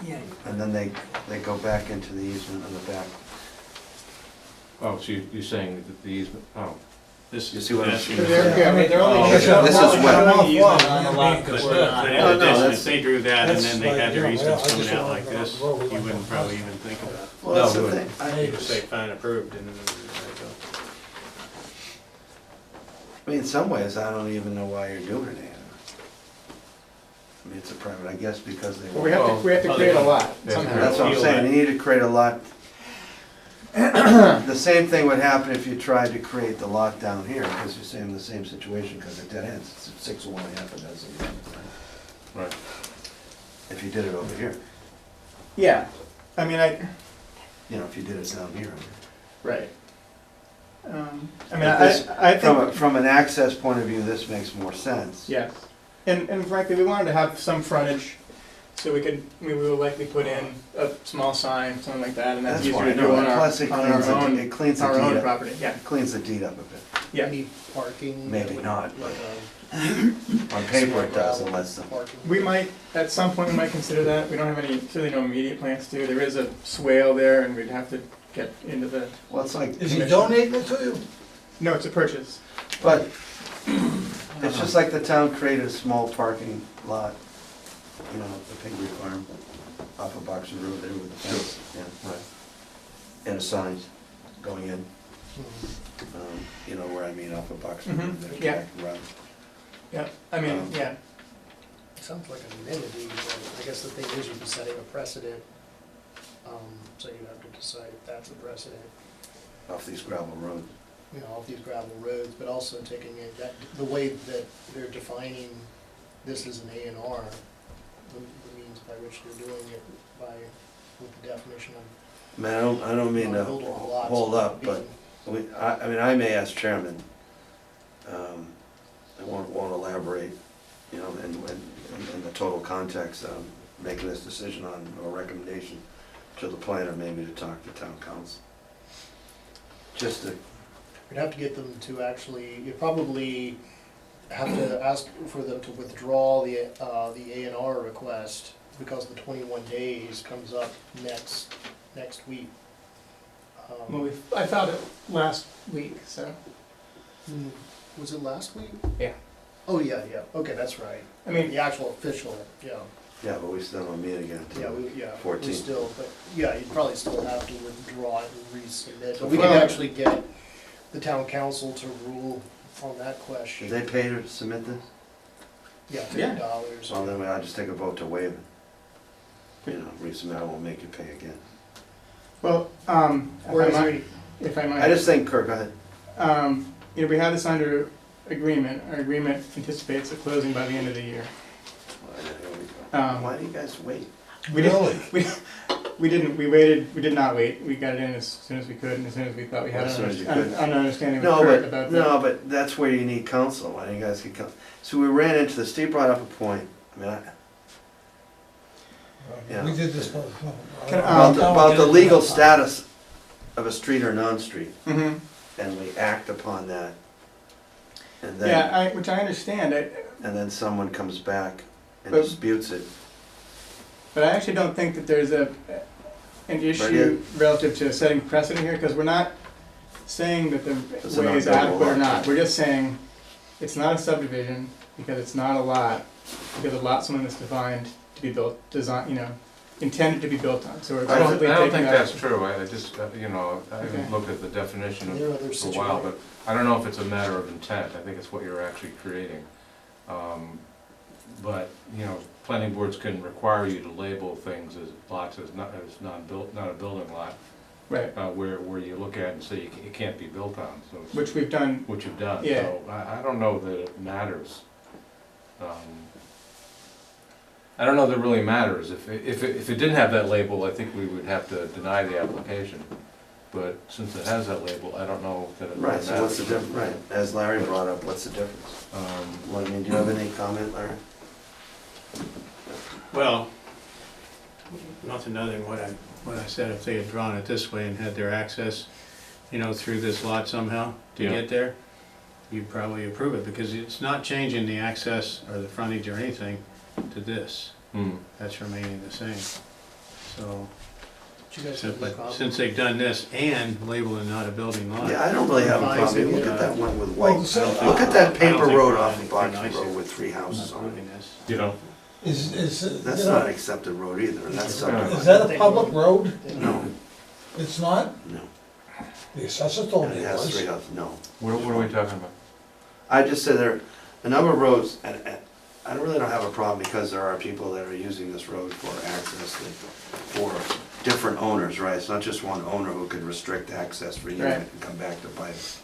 and then they go back into the easement on the back. Oh, so you're saying that the easement, oh, This You is, see what I'm that's- saying? Yeah, I mean, they're only. This is wet. But in no, addition, that's- if they drew that and then they had their That's like, easements you know, coming out I like just this, don't know you wouldn't probably even think about it. Well, that's No, the we thing. You just say fine approved and then there you go. I mean, in some ways, I don't even know why you're doing it. I mean, it's a private, I guess because they. Well, we have to create a lot Yeah. somehow. That's what I'm saying, you need to create a lot. The same thing would happen if you tried to create the lot down here, because you're saying the same situation, because it dead ends, it's 6 of one, half a dozen of the other. right. If you did it over here, Yeah, I mean, you know, if you did it down here. right. I mean, But this- I think, From an access point of view, this makes more sense. yes. And frankly, we wanted to have some frontage, so we could, we would likely put in a small sign, something like that, and that's That's easier why, to do no, on plus it our cleans own, it cleans the our own deed up, property, yeah. cleans the deed up a bit. Yeah. Any parking? Maybe not, Like On paper it does, unless the, parking. We might, at some point, we might consider that. We don't have any, certainly no immediate plans to. There is a swale there, and we'd have to get into the, well, it's like, Is he donating it to you? no, it's a purchase. but it's just like the town created a small parking lot, you know, the piggery farm, off of Boxer Road there with the fence, yeah. Right. And a sign going in, Mhm. you know where I mean, off of Boxer Mhm, Road there. yeah. connecting around. Yeah, I mean, yeah. It sounds like an amenity, but I guess the thing is you'd be setting a precedent, so you have to decide if that's a precedent, Off these gravel roads. you know, off these gravel roads, but also taking it, that, the way that they're defining this as an A and R, the means by which they're doing it by, with the definition of Man, I don't mean to non-buildable lots hold up, but being- I mean, I may ask chairman, I won't elaborate, you know, in the total context of making this decision on, or recommendation to the planner, maybe to talk to town council. Just to, You'd have to get them to actually, you'd probably have to ask for them to withdraw the A&R request, because the 21 days comes up next week. Well, I filed it last week, so, Was it last week? yeah. Oh, yeah, okay, that's right. I mean, The actual official, yeah, yeah, but we still don't meet again yeah, until we 14. still, but, yeah, you'd probably still have to withdraw it and resubmit. So But we can well- actually get the town council to rule on that question. Did they pay to submit this? Yeah, Yeah. $50. So then I'll just take a vote to waive it. You know, resubmit, I won't make you pay again. well, Or if is I there might, if I might. I just think, Kirk, go ahead. You know, we have this under agreement. Our agreement anticipates a closing by the end of the year. Why do you guys wait? We didn't, we waited, we did not wait. We got it in as soon as we could and as soon as we thought we had As soon as you an could. understanding with No, Kurt but, about no, but that's where you need counsel, why don't you guys get counsel? So we ran into this, Steve brought up a point, I mean, Yeah. We did this. about the legal status of a street or non-street, Mm-hmm. and we act upon that. And Yeah, then, which I understand. and then someone comes back and But- disputes it. But I actually don't think that there's an issue relative to setting precedent here, because we're not saying that the It's a way is non-buildable adequate or lot. not. We're just saying it's not a subdivision because it's not a lot, because a lot's something that's defined to be built, design, you know, intended to be built on, so we're I don't basically taking think that. that's true, I just, you know, I Okay. haven't looked at the definition There are of other for a while, situations. but I don't know if it's a matter of intent, I think it's what you're actually creating. But, you know, planning boards can require you to label things as lots as non-built, not a building lot, Right, where you look at it and say it can't be built on, so it's, which we've done, which you've done, Yeah. so I don't know that it matters. I don't know that it really matters, if it didn't have that label, I think we would have to deny the application. But since it has that label, I don't know that it really Right, matters. so what's the difference, right, as Larry brought up, what's the difference? Well, I mean, do you have any comment, Larry? Well, nothing other than what I said, if they had drawn it this way and had their access, you know, through this lot somehow to Yeah. get there, you'd probably approve it, because it's not changing the access or the frontage or anything to this. Hmm. That's remaining the same. So, Do you guys have any problem? since they've done this and labeled it not a building lot. Yeah, I don't really have a Fine, problem, so look yeah. at that one with Well, white, so- look at that I don't paper think road we're off adding of Boxer anything Road nicer. with 3 I'm houses not on it. approving this. You know, Is, That's you know, not an accepted road either, and that's is subdivided. that a public road? No, It's not? no, The assessor told me it it has was. 3 houses, no. what are we talking about? I just said there, a number of roads, and I really don't have a problem because there are people that are using this road for access, for different owners, right? It's not just one owner who could restrict access for you Right. and come back to bite us.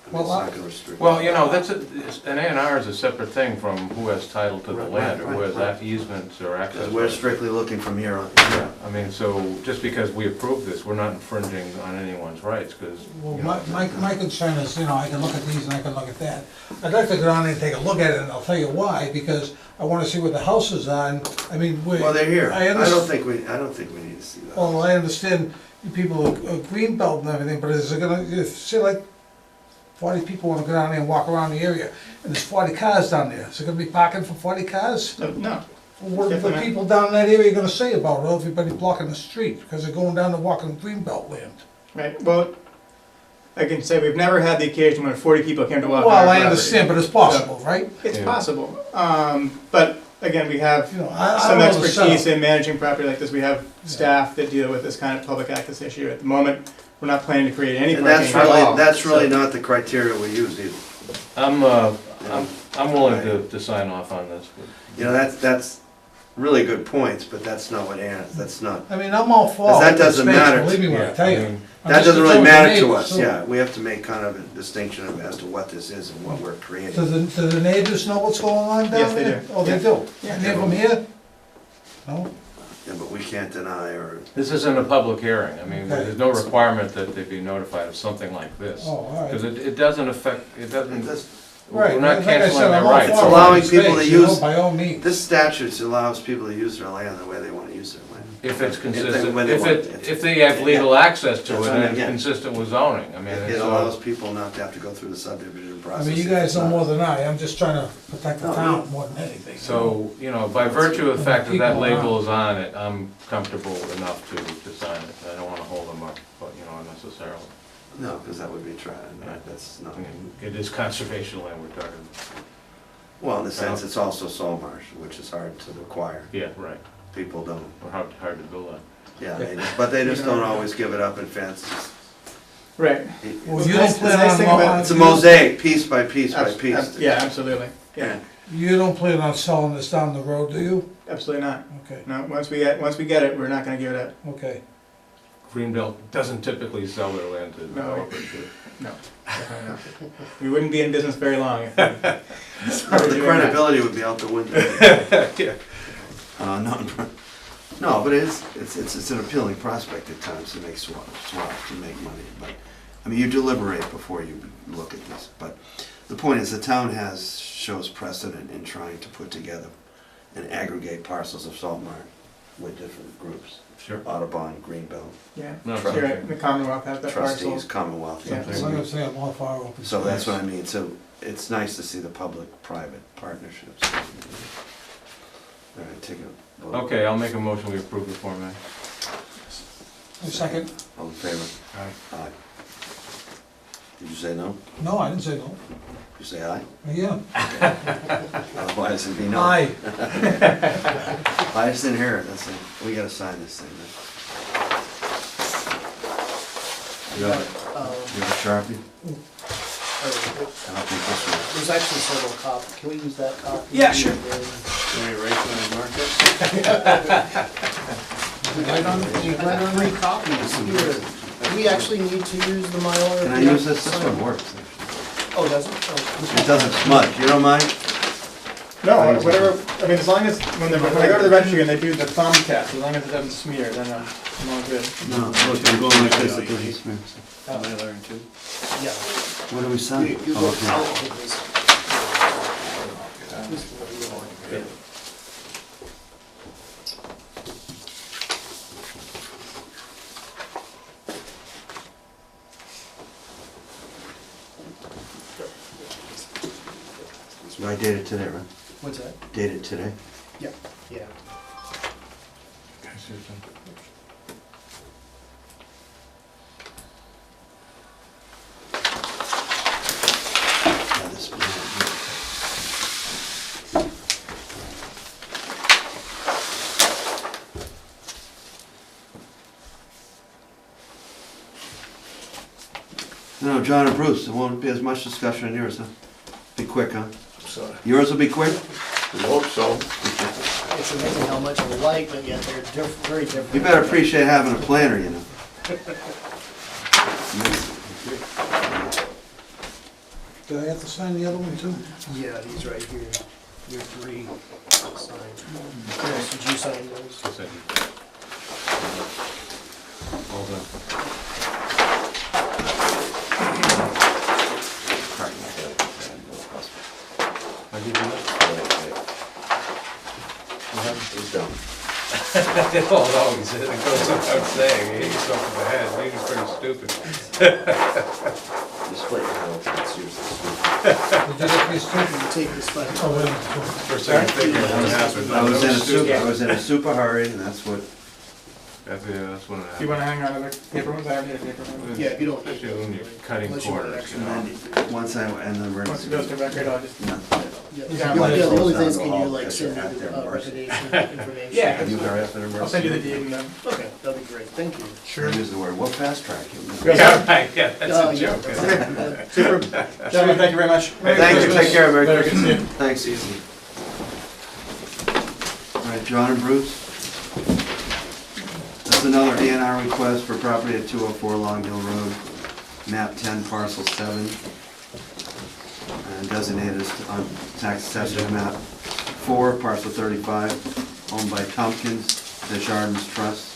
I mean, Well, it's not gonna restrict. Well, you know, an A and R is a separate thing from who has title to the Right, land, or right, who has right. that easements or access. Because we're rights. strictly looking from here on. Yeah, I mean, so just because we approve this, we're not infringing on anyone's rights, because, Well, my concern is, you know, I can look at these and I can look at that. I'd like to go down there and take a look at it, and I'll tell you why, because I wanna see where the houses are, and, I mean, Well, they're here. I I don't understand, think we need to see that. well, I understand you people are green belt and everything, but is it gonna, if, say like, 40 people wanna go down there and walk around the area, and there's 40 cars down there, is it gonna be parking for 40 cars? no, What are the Definitely not. people down in that area gonna say about it, everybody blocking the street, because they're going down to walking greenbelt land? right, well, I can say we've never had the occasion when 40 people came to walk on our Well, I property. understand, but it's possible, right? It's Yeah. possible, but again, we have You know, I some don't know the expertise setup. in managing property like this. We have staff that deal with this kind of public access issue. At the moment, we're not planning to create any And parking at all. that's really So- not the criteria we use either. I'm willing to sign off on this, but. You know, that's really good points, but that's not what Ann, that's not, I mean, I'm all for Because that open doesn't space, matter. believe me when I Yeah, tell I you. mean, I'm that just doesn't really concerned with matter to neighbors, us, so- yeah. We have to make kind of a distinction as to what this is and what we're creating. Do the neighbors know what's going on down there? Yes, they do. Oh, they Yeah. do? Yeah. Any of them here? No? Yeah, but we can't deny or, This isn't a public hearing, I mean, Okay. there's no requirement that they be notified of something like this. Oh, all Because right. it doesn't affect, it it doesn't, does- Right, we're not like I canceling said, their I'm all rights. for It's allowing open people to space, you know, use- by all means. this statute allows people to use their land the way they want to use their land. If it's they- consistent, when they want it. if they have legal access to That's it what and I it's get. consistent with zoning, I mean, It it's, allows people not to have to go through the subdivision I process. mean, you if guys it's know not. more than I, I'm just trying to protect the No, town more than anything. so, you know, by virtue of the fact that that People label around. is on it, I'm comfortable enough to sign it. I don't wanna hold them up, but, you know, unnecessarily. No, because that would be trying, that's not, I mean, it is conservation land we're talking about. well, in the sense, it's also salt marsh, which is hard to acquire. Yeah, right, People don't, or hard to build on. yeah, but they just don't always give it up in fences. Right. Well, The you nice- don't the plan nice thing on, about- It's a mosaic, piece by piece by piece. Yeah, absolutely. Yeah, you don't plan on selling this down the road, do you? absolutely not. Okay, No, once we get it, we're not gonna give it up. okay. Greenbelt doesn't typically sell their land to No. developers. No, definitely not. We wouldn't be in business very long if we. The credibility would be out the window. Yeah. No, but it's an appealing prospect at times to make swaps, to make money, but, I mean, you deliberate before you look at this, but the point is, the town shows precedent in trying to put together and aggregate parcels of salt marsh with different groups, Sure. Audubon, Greenbelt, Yeah, No, Trust here okay. at the Commonwealth has that parcel. trustees, Commonwealth. Yeah. As long as they have more far open space. So that's what I mean, so it's nice to see the public-private partnerships. All right, take a vote. Okay, I'll make a motion, we approve the Form A. A second, All in favor? Aye. Aye. Did you say no? No, I didn't say no. Did you say aye? Yeah. Otherwise it'd be no. Aye. I just didn't hear it, that's it. We gotta sign this thing, man. You have a Sharpie? Oh, And I'll take this one. there's actually several copies. Can we use that copy? Yeah, sure. Can we erase one and mark it? Right on three copies here. Do we actually need to use the Mylar? Can I use this? This one works. Oh, does it? Oh. It doesn't smudge, you don't mind? No, whatever, I mean, as long as, when I go to the registry and they do the thumb test, as long as it doesn't smear, then I'm all good. No, look, I'm going like this, it doesn't smear. Mylar too. Yeah. What do we sign? You Oh, go okay. out with this. So I date it today, right? What's that? Date it today? Yeah, yeah. Yeah, this one. No, John and Bruce, there won't be as much discussion on yours, huh? Be quick, huh? Sorry. Yours will be quick? We hope so. It's amazing how much alike, but yet they're very different. You better appreciate having a planner, you know. Do I have to sign the other one too? Yeah, these right here. Your three signed. Did you sign those? All done. I give you that? Oh, no, he said, it goes without saying, he hit yourself in the head, he was pretty stupid. Just split your head, seriously. Did you get these two? You take this back. Oh, wait. For a second, thinking what happened. I was in a super hurry, and that's what, That's when it Do you wanna happened. hang on to the paper ones? I have the paper ones. Yeah, if you don't. Especially when you're cutting Unless you want an corners, extra you know. and then, once I, and then we're. Once it goes to record, I'll just. No. Yeah, Yeah, the only thing is, I'll can you like get send you me out there the first. recordation information? Yeah. Have you got it for the I'll send you the deed and then. Okay, that'd be great, thank you. Sure. Use the word, what fast track you? Yeah, right, yeah, that's Oh, a yeah. joke. isn't it? Okay. Super. Gentlemen, thank you very much. Thank you, take care, Merry Better Christmas. see you. Thanks, easy. All right, John and Bruce. That's another A and R request for property at 204 Long Hill Road, map 10, parcel 7. And designated as on tax assessor map 4, parcel 35, owned by Tompkins Desjardins Trust.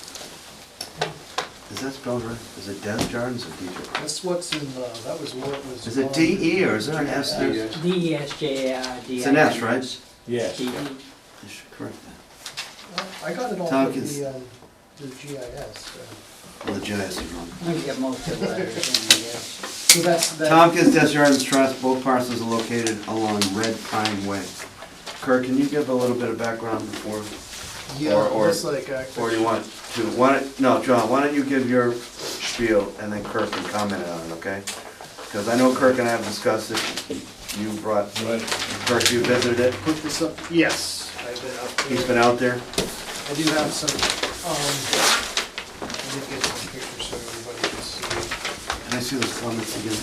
Is that spelled right? Is it Desjardins or DJ? That's what's in, that was what was. Is it DE or is there an S there? DESJARDI. It's an S, right? Yes. I should correct that. I got it all Tompkins. with the GIS. So. Well, the GIS is wrong. We get most of the letters in, I guess. So that's, that. Tompkins Desjardins Trust, both parcels are located along Red Pine Way. Kurt, can you give a little bit of background before? Yeah, or- looks like Or do you want to, no, John, why don't you give your spiel and then Kirk can comment on it, okay? Because I know Kirk and I have discussed it. You brought, Kirk, you visited it? Put this up, yes, I've been up there. He's been out there? I do have some, I did get some pictures so everybody can see. Can I see those comments again?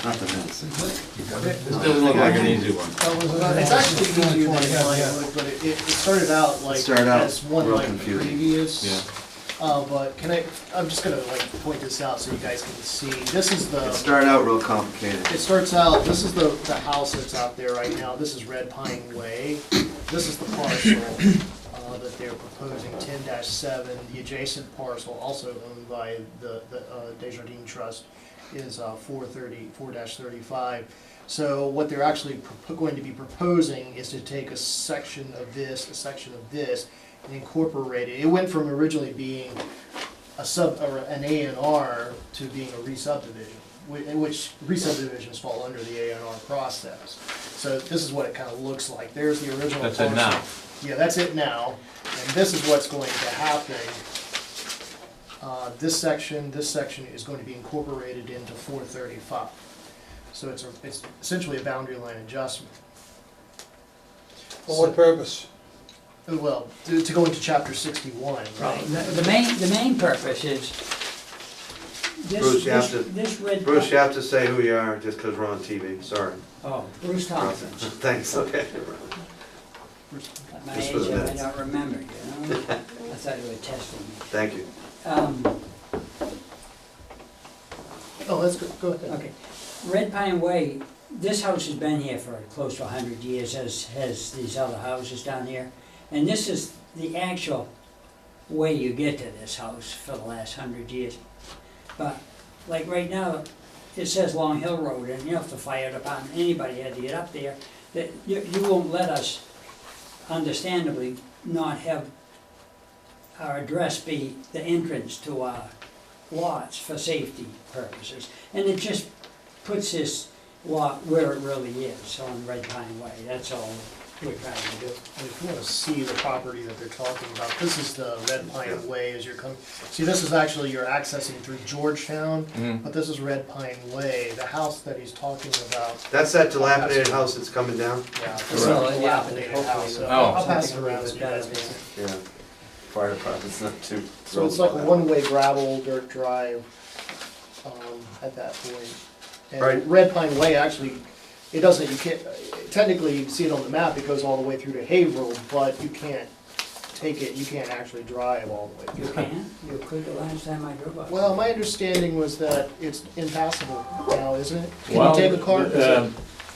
Not the minutes. This doesn't look like an easy one. It's actually easier than mine would, but it started out like, It started out as one real like confusing. previous. Yeah. But I'm just gonna like point this out so you guys can see. This is It the, started out real complicated. it starts out, this is the house that's out there right now. This is Red Pine Way. This is the parcel that they're proposing, 10-7. The adjacent parcel, also owned by the Desjardins Trust, is 4-35. So what they're actually going to be proposing is to take a section of this, and incorporate it. It went from originally being an A and R to being a re-subdivision, which re-subdivisions fall under the A and R process. So this is what it kind of looks like. There's the original That's parcel. it now. Yeah, that's it now, and this is what's going to happen. This section is going to be incorporated into 435. So it's essentially a boundary line adjustment. For what purpose? Well, to go into chapter 61, Right, right? the main purpose is, Bruce, you have to- this red. Bruce, you have to say who you are, just because we're on TV, sorry. Oh, Bruce Thompson. Thanks, okay. At my Just age, for the I minutes. don't remember, you know? I thought you were testing me. Thank you. Oh, that's good, go ahead. Okay, Red Pine Way, this house has been here for close to 100 years, as has these other houses down here. And this is the actual way you get to this house for the last 100 years. But, like right now, it says Long Hill Road, and you know, if the fire department, anybody had to get up there, that you won't let us, understandably, not have our address be the entrance to our lots for safety purposes. And it just puts this lot where it really is, on Red Pine Way, that's all we're trying to do. And if you want to see the property that they're talking about, this is the Red Pine Way as you're coming. See, this is actually, you're accessing through Georgetown, but this is Red Pine Way. The house that he's talking about, That's that dilapidated house that's coming down? yeah, this is a Well, yeah, dilapidated hopefully house. So Oh. I'll pass it around so you guys can see. Yeah. Fire department's not too. So it's like a one-way gravel dirt drive at that point. And Right. Red Pine Way, actually, it doesn't, you can't, technically, you can see it on the map, it goes all the way through to Haverhill, but you can't take it, you can't actually drive all the way You through. can, you could the last time I drove up. Well, my understanding was that it's impassable now, isn't it? Can Well, you take a car?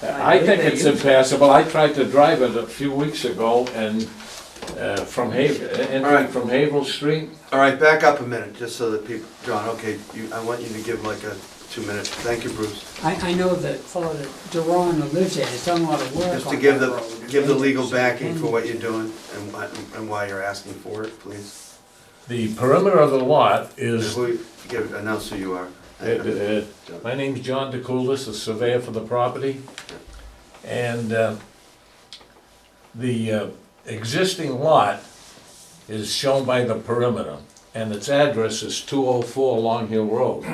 I think it's impassable. I tried to drive it a few weeks ago and entering right. from Haverhill Street. All right, back up a minute, just so that people, John, okay, I want you to give like a 2 minutes. Thank you, Bruce. I know that fellow that Duran who lives there has done a lot of work Just to on give that the, road. give the legal backing for what you're doing and why you're asking for it, please. The perimeter of the lot is, Announce who you are. my name's John DeCoulis, the surveyor for the property. And the existing lot is shown by the perimeter, and its address is 204 Long Hill Road.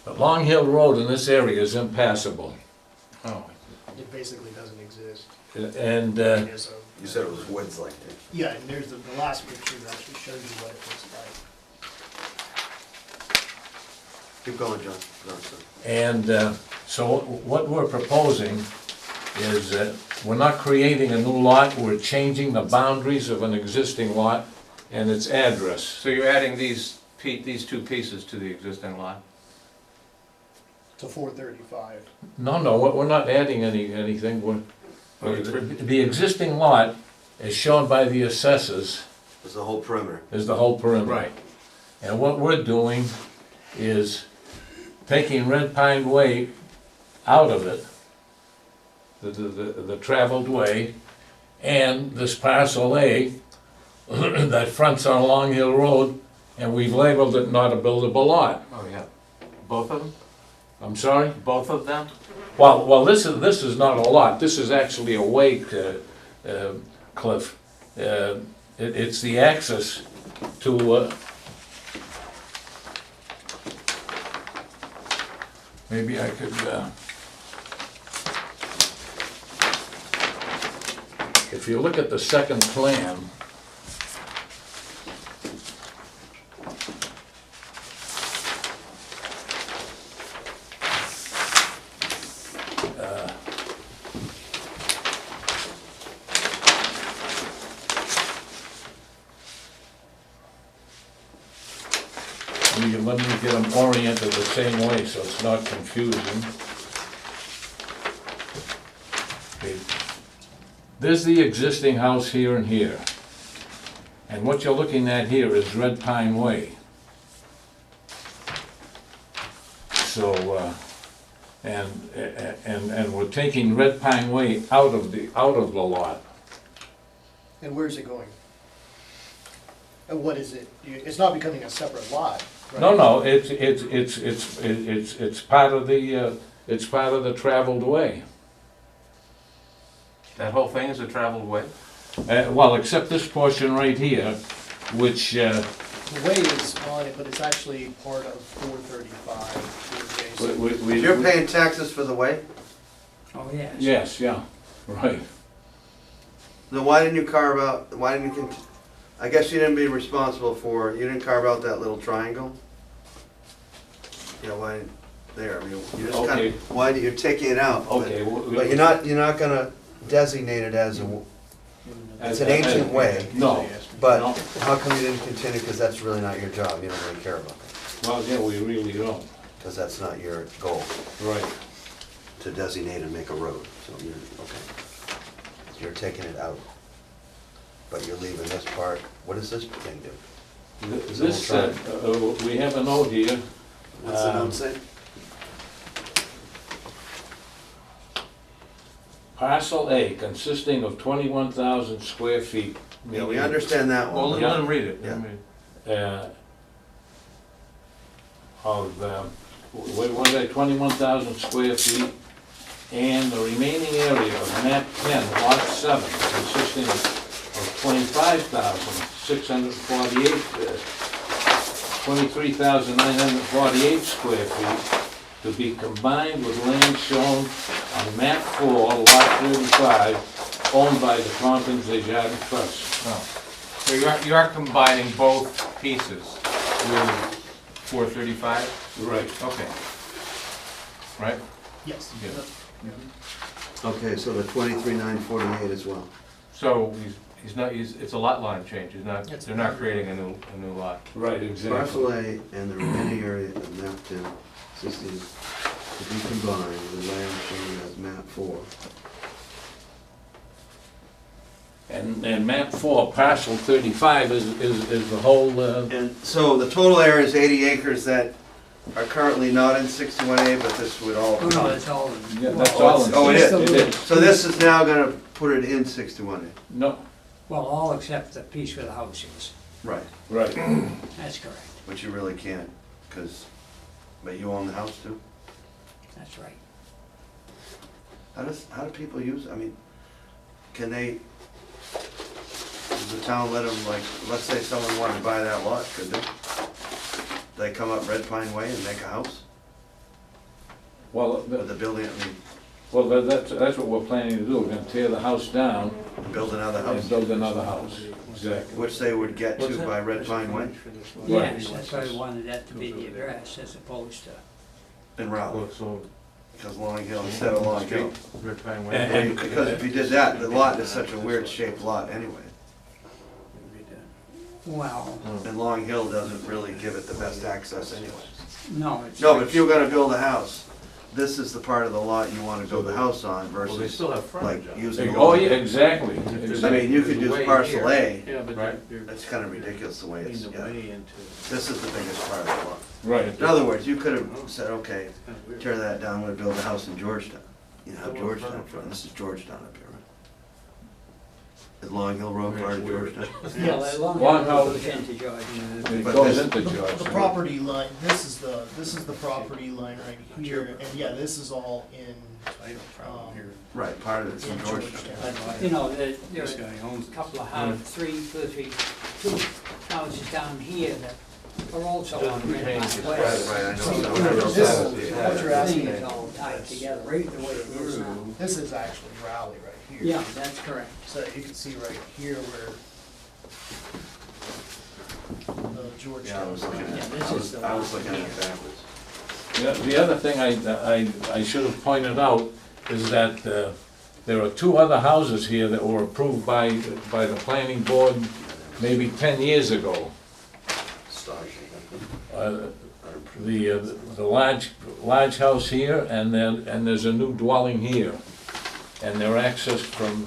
But Long Hill Road in this area is impassable. Oh, It basically doesn't exist. And There's a- You said it was woods like that. Yeah, and there's the last picture that actually shows you what it looks like. Keep going, John. No, sir. And so what we're proposing is that we're not creating a new lot, we're changing the boundaries of an existing lot and its address. so you're adding these two pieces to the existing lot? To 435. No, we're not adding anything, the existing lot, as shown by the assessors, It's the whole perimeter. is the whole perimeter. Right. And what we're doing is taking Red Pine Way out of it, the traveled way, and this parcel A that fronts on Long Hill Road, and we've labeled it not a buildable lot. Oh, yeah. Both of them? I'm sorry? Both of them? Well, this is not a lot, this is actually a way, Cliff. It's the access to, maybe I could, if you look at the second plan, let me get them oriented the same way so it's not confusing. Okay. There's the existing house here and here. And what you're looking at here is Red Pine Way. So, and we're taking Red Pine Way out of the lot. And where's it going? And what is it? It's not becoming a separate lot, right? No, it's part of the traveled way. That whole thing is a traveled way? Well, except this portion right here, which, The way is on it, but it's actually part of 435. we. You're paying taxes for the way? Oh, yes. Yes, yeah, right. Then why didn't you carve out, why didn't you, I guess you didn't be responsible for, you didn't carve out that little triangle? You know, why, there, I mean, you just Okay. kinda, why, you're taking it out, but Okay. but you're not gonna designate it as a, it's an ancient way, No, but No. how come you didn't continue, because that's really not your job, you don't really care about that, well, yeah, we really don't, because that's not your goal, right. to designate and make a road, so you're, okay. You're taking it out, but you're leaving this part, what does this thing do? This, we have a note here. What's the note say? Parcel A consisting of 21,000 square feet. Yeah, we understand that Well, one. let him read it. Yeah. Of, what was that, 21,000 square feet, and the remaining area of map 10, lot 7, consisting of 25,648, 23,948 square feet, to be combined with land shown on map 4, lot 35, owned by the Compton's Desjardins Trust. No. So you are combining both pieces with 435? Right. Okay. Right? Yes. Yeah. Okay, so the 23,948 as well. So it's a lot line change, It's- they're not creating a new lot. Right, Parcel A and the remaining area of map 10, existing to be combined with land shown as map 4. And map 4, parcel 35 is the whole, And so the total area is 80 acres that are currently not in 61A, but this would all. Oh, no, it's all. yeah, that's all. Oh, it is? It is. So this is now gonna put it in 61A? No, Well, all except the piece where the house is. Right, right. That's correct. but you really can't, but you own the house too? That's right. How do people use, I mean, can they, does the town let them, like, let's say someone wanted to buy that lot, could they? They come up Red Pine Way and make a house Well, with the building, I mean, that's what we're planning to do. We're gonna tear the house down build another and house, build another house. Exactly. which they would get What's to that? by Red Pine Way Yes, that's why I wanted that to be the address as opposed to, in Raleigh, So, because Long Hill instead of Long Hill. Red Pine Way. And- Because if you did that, the lot is such a weird shaped lot anyway, well, and Long Hill doesn't really give it the best access anyway. no, it's. No, but if you're gonna build a house, this is the part of the lot you wanna build the house on Well, they versus still have frontage like on it. using. Oh, yeah, exactly. I mean, Exactly. you could use parcel A, Yeah, but Right. that's kind of ridiculous the way it's, the yeah. way into. This is the biggest part of the lot. Right. In other words, you could have said, okay, tear that down, we're gonna build a house in Georgetown. You know, have Georgetown in front, this is Georgetown up here, right? Is Long Hill Road part of Georgetown? Yeah, that long Long house house. goes into Georgia. It But goes this- into George. The property line, this is the property line right here, and yeah, this is all in, Right, part of it's in in Georgetown. Georgetown. You know, there's This a guy owns it. couple of houses, two houses down here that are also on Red Pine Right, Way. right, I know. See, I know. this is Yeah. what you're asking. Everything is all tied together, right the way it is now. This is actually Raleigh right here. Yeah, that's correct. So you can see right here where the Yeah, I Georgetown was looking line. at, Yeah, this I is was, the I was lot. looking at it backwards. The other thing I should have pointed out is that there are two other houses here that were approved by the planning board maybe 10 years ago. Stars. The large house here, and there's a new dwelling here. And they're accessed from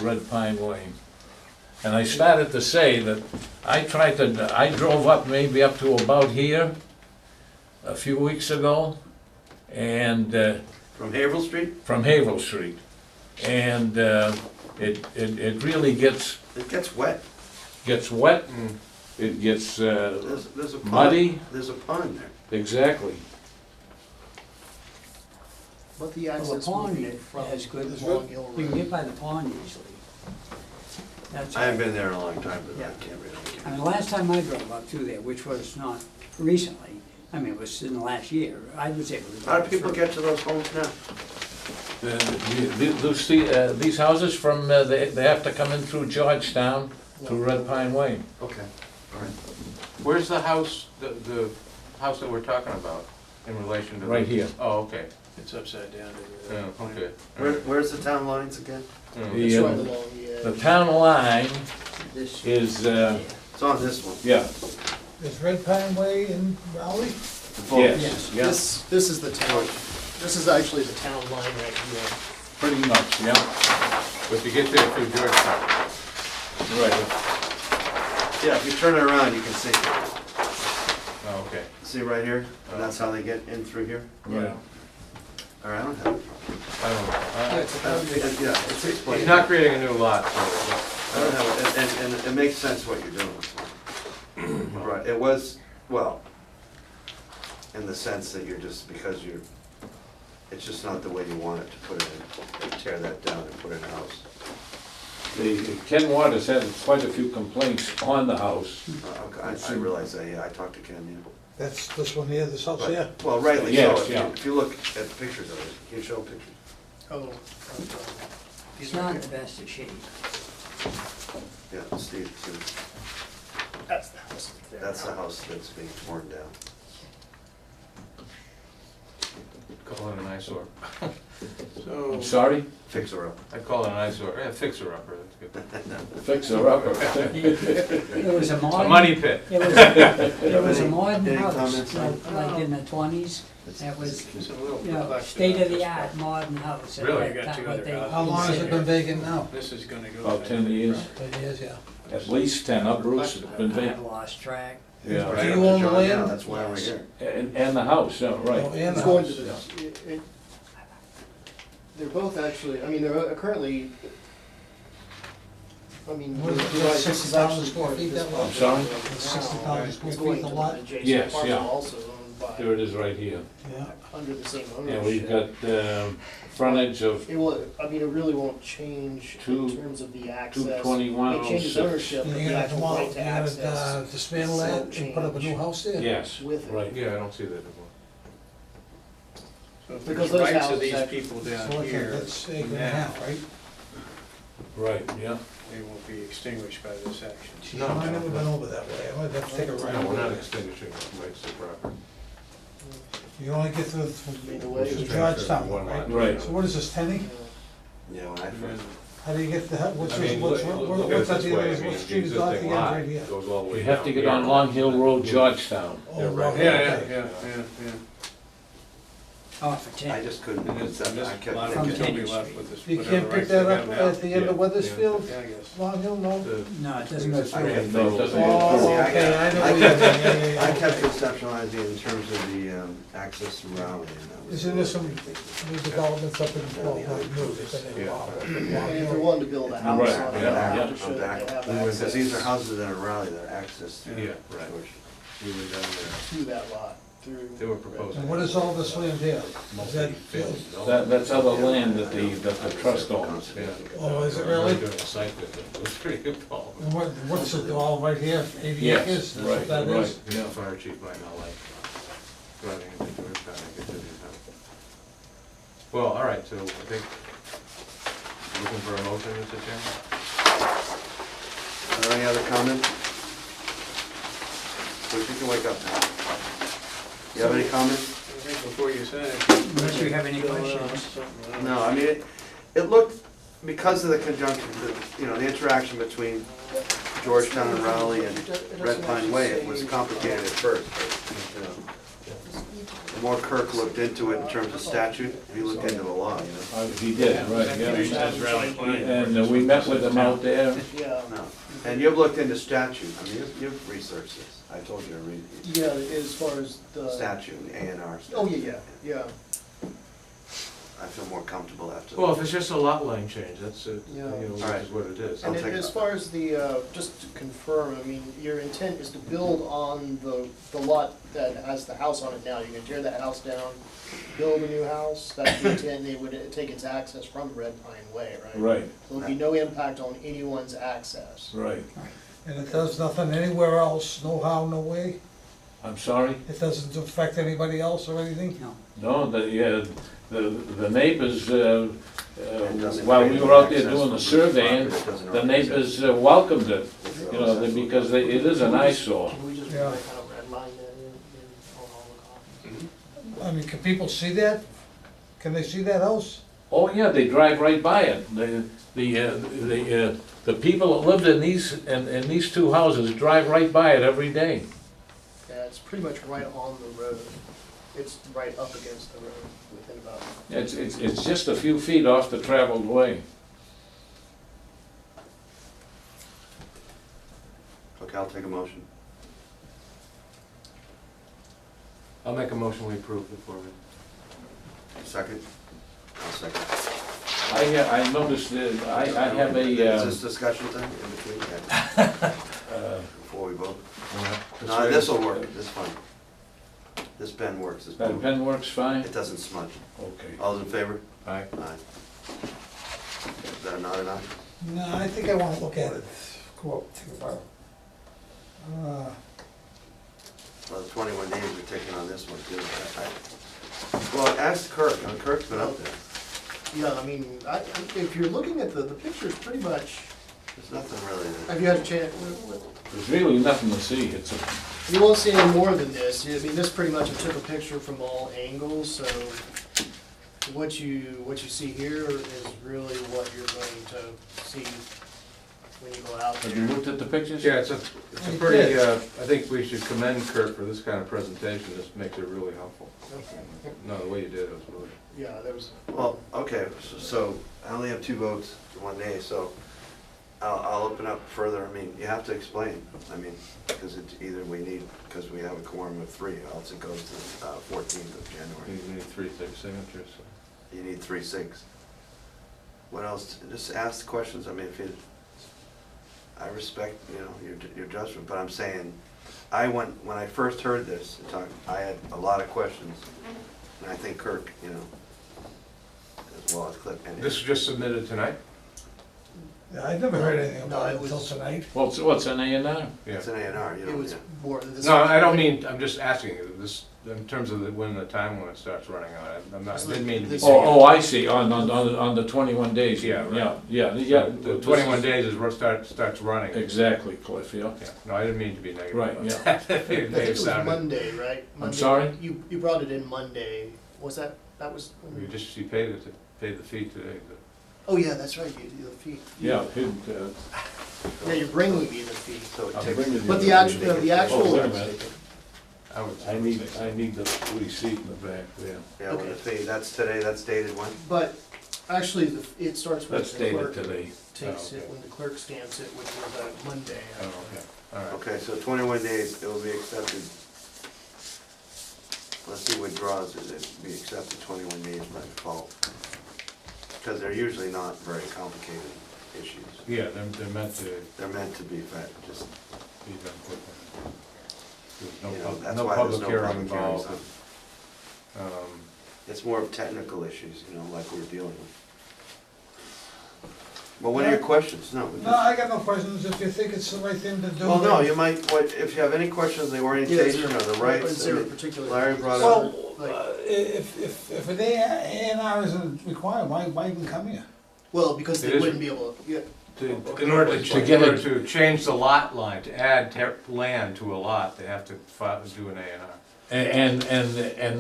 Red Pine Lane. And I started to say that I drove up maybe up to about here a few weeks ago, and From Haverhill Street? from Havel Street. And it really gets It gets wet. wet, Mm. it gets, There's a pond. muddy. There's a pond there. exactly. But the Well, the access would pond be from has good, Long Hill you can Road. get by the pond easily. That's I haven't right. been there in a long time, but I Yeah. can't really. I mean, the last time I drove up through there, which was not recently, I mean, it was in the last year, I was able to. How do people get to those homes now? These houses from, they have to come in through Georgetown, through Red Pine Way. Okay, all right. Where's the house, the house that we're talking about in relation to? Right here. Oh, okay, It's upside down. yeah, okay. Where's the town lines again? Yeah. It's The, right along the the edge. town line This- is, It's on this one. yeah, Is Red Pine Way in Raleigh? The bulk. yes, yeah, This is the town, this is actually the town line right here. pretty much, yeah, But you get there through Georgetown. right. Yeah, if you turn it around, you can see. Oh, okay. See right here? And that's how they get in through here? Right. All right, I don't have a I don't know. problem. Yeah, it's explained. He's not creating a new lot, so. I don't have, and it makes sense what you're doing. Right, it was, well, in the sense that you're just, because you're, it's just not the way you want it to put it in. They tear that down and put in a house. Ken Waters had quite a few complaints on the house. Okay, I realize that, yeah, I talked to Ken, yeah. That's this one here, this house here? But- Well, rightly so, Yes, if you- yeah. if you look at the pictures of it, can you show pictures? Oh, It's not the best of shape. Yeah, Steve, see, that's the house. there that's the now. house that's being torn down. Call it an eyesore. So, I'm sorry? Fixer up. I'd call it an eyesore, yeah, fixer-upper, that's good. Fixer upper. It was a A modern. money pit. It was a modern Any house, comments on like in the 20s. That was, it's a little you know, collected state of on the this art, property. modern house. at Really? that You got time, two what other they houses. How long has it been vacant now? This is gonna go. About 10 years. 10 years, yeah. At least 10, up Bruce, it's been I've vacant. lost track. Yeah. Right Do up you to own the John land? now, that's why we're Yes. here. And the house, yeah, Oh, right. and It's the going house. to the, they're both actually, I mean, they're currently, I mean. What is it, you're right, this is 60,000 actually square part of feet, this that lot? I'm sorry? property It's now. 60,000 square It's feet, going the to lot? an adjacent Yes, parcel yeah. also owned by, There it is right here. Yeah. under the same And ownership. we've got frontage of It will, I mean, it really won't change Two- in terms of the access. 22106. It changes ownership, And but you're the gonna actual come out, right you're to gonna access dismantle that and put up a new house there? Yes, with it. right. Yeah, I don't see that before. So if Because there's those rights of houses these actually- people So down look at, here, that's acre and a now, half, right? Right, yeah. they won't be extinguished by this action. No, I've never been over that way, I might have to take a ride. No, we're not extinguishing the rights to property. You only get to Either way. to Georgetown, One right? lot. Right. So what is this, Tenny? Yeah, when I And then first, How do you get the, what's, I mean, what's, look at what's it at this the way, I end, mean, what the street is at the existing end lot right here? goes all the way You down. have to get here. on Long Hill Road, Georgetown. Oh, They're right Long there. Hill, Yeah, okay. yeah. Oh, for I 10. just couldn't, And accept it. I this kept lot From will thinking, still be Tenny left Street. with this, You whatever can't pick rights they that have up now. at the end of Weathersfield, Yeah, I guess. Long Hill, no? The- No, it doesn't go I through. kept No, it doesn't thinking- go through. Oh, okay, I know I what you're kept- saying, yeah, yeah, I yeah. kept conceptualizing in terms of the access to Raleigh, and that was. Isn't there some new developments up in, well, not new, there's been a while. I mean, if they're willing to build a house Right, on it, yeah, they yeah. have to show I'm that back, they have because these are access houses that are Raleigh that are access to. Yeah, right. George. We were down there. to that lot through. They were proposing. And what is all this land here? Is that, That's other land that the trust owns. Yeah. oh, is it really? Doing a site visit, it was pretty involved. And what's it, all right here, 80 Yes, acres? That's right, what that right, is? Yeah, fire chief might not like driving into Georgetown and get to his house. Well, all right, so I think, looking for a motion, Mr. Chairman? Are there any other comments? Bruce, you can wake up now. You have any comments? I think before you sign it. Unless you have any fill out questions. something else. No, I mean, it looked, because of the conjunction, the interaction between Georgetown and Raleigh and Red Pine Way, it was complicated at first. But, you know, the more Kirk looked into it in terms of statute, he looked into the law, you know? He did, right, Use yeah. as Raleigh Plain. And we met with him out there. Yeah, No, and you've looked into statute, I mean, you've researched this, I told you to read yeah, as far as the. statute, A and R. Oh, yeah, yeah. I feel more comfortable after. Well, if it's just a lot line change, that's it, you Yeah. know, which Alright. is what it is. I'll And take as that. far as the, just to confirm, I mean, your intent is to build on the lot that has the house on it now. You're gonna tear that house down, build a new house, that's the intent, they would take its access from Red Pine Way, right? Right, There'll be no impact on anyone's access. right. And it does nothing anywhere else, no how, no way? I'm sorry? It doesn't affect anybody else or anything? No. No, the neighbors, doesn't while we create were out there access doing from the Bruce's surveying, property, it doesn't the already neighbors welcomed it, you know, because it is an eyesore. Can we just Yeah. kind of redline that in on all the copies? I mean, can people see that? Can they see that house? Oh, yeah, they drive right by it. The people that lived in these two houses drive right by it every day. Yeah, it's pretty much right on the road. It's right up against the road, within about, It's just a few feet off the traveled way. Okay, I'll take a motion. I'll make a motion, we approve it for me. Second? I'll second. I noticed that I have Is a, this discussion time in between, yeah, before we vote? No, this'll work, this is fine. This pen works, this that pen, pen works fine? it doesn't smudge. Okay. All those in favor? Aye. Aye. Is that a nod or not? No, I think I wanna look at it. Go up, think about it. Well, the 21 days we're taking on this one too. Well, ask Kirk, I mean, Kirk's been out there. yeah, I mean, if you're looking at the picture's pretty much, There's nothing really that. have you had a chance? There's really nothing to see. It's a, You won't see any more than this. I mean, this pretty much, I took a picture from all angles, so what you see here is really what you're going to see when you go out have you there. looked at the pictures? Yeah, it's a pretty, I think we should commend Kurt for this kind of presentation, this makes it really helpful. No, the way you did it was really. Yeah, there was, Well, okay, so I only have 2 votes, 1 nay, so I'll open up further. I mean, you have to explain, I mean, because it's either we need, because we have a quorum of 3, or else it goes to 14th of January. You need 3 signatures, so. You need 3 sigs. What else? Just ask questions. I mean, if you, I respect, you know, your judgment, but I'm saying, when I first heard this, I had a lot of questions, and I think Kirk, you know, as well as Cliff. And This was just submitted tonight? Yeah, I never heard anything No, about it it until was- tonight. What's an A&R? Yeah. It's an A&R, you it know, was yeah. more, this. No, I don't mean, I'm just asking you, this, in terms of when the time limit starts running out, I didn't mean to be. This- Oh, I see, on the 21 days. Yeah, right. Yeah. The 21 days is where it starts running. Exactly, Cliff, yeah. Yeah, no, I didn't mean to be negative. Right, about yeah. that. I It think may it have was sounded, Monday, right? I'm Monday. sorry? You brought it in Monday. Was that was? you paid the fee today. Oh, yeah, that's right, the fee. Yeah, Yeah, you're bringing me the fee. So I'm take- bringing you But the actual, the oh, actual. wait a minute. I would. I need the receipt in the back there. Yeah, when the fee, that's today, that's dated when? But actually, it starts when That's the dated clerk today. takes Oh, it, okay. when the clerk stamps it, which was Monday. Oh, okay, all right. Okay, so 21 days, it will be accepted. Let's see what draws it, it'll be accepted 21 days by default. Because they're usually not very complicated issues. Yeah, they're meant to They're meant to be, just, be done quickly. There's you no know, pub- that's no why there's public no hearing public hearings. involved. It's more of technical issues, you know, like we're dealing with. Well, what are your questions? No. we No, just- I got no questions, if you think it's the right thing to do. Well, no, you might, if you have any questions, the orientation or the rights. Is there I a mean, particular? Larry brought up. Well, Like- if an A&R isn't required, why even come here? Well, because It they is- wouldn't be able, yeah, In order To get it- to change the lot line, to add land to a lot, they have to do an A&R. And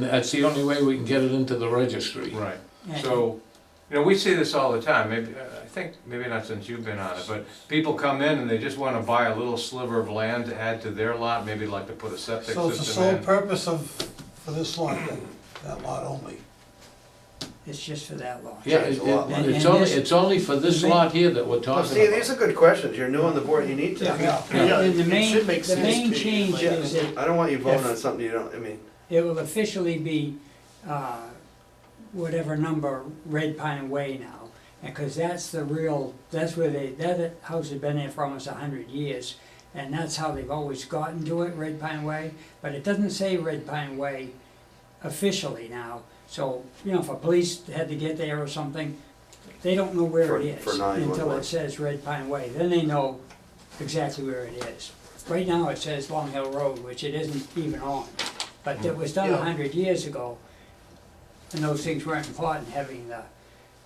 that's the only way we can get it into the registry. Right. Yeah. So, you know, we see this all the time, maybe, I think, maybe not since you've been on it, but people come in and they just wanna buy a little sliver of land to add to their lot, maybe like to put a septic So it's the system sole in. purpose for this lot, that lot only? It's just for that lot. Yeah, Change the lot line. it's only for this lot here that we're Well, talking see, about. these are good questions. You're new on the board, you need to. Yeah. Yeah, And the it main, should make the sense main to you, change like- is that I don't want you voting on something you don't, I mean, it will officially be, whatever number Red Pine Way now. Because that's the real, that's where that house has been there for almost 100 years. And that's how they've always gotten to it, Red Pine Way. But it doesn't say Red Pine Way officially now. So, you know, if a police had to get there or something, they don't know where it is For 911. until it says Red Pine Way. Then they know exactly where it is. Right now it says Long Hill Road, which it isn't even on. But it was done Yeah. 100 years ago, and those things weren't important, having the,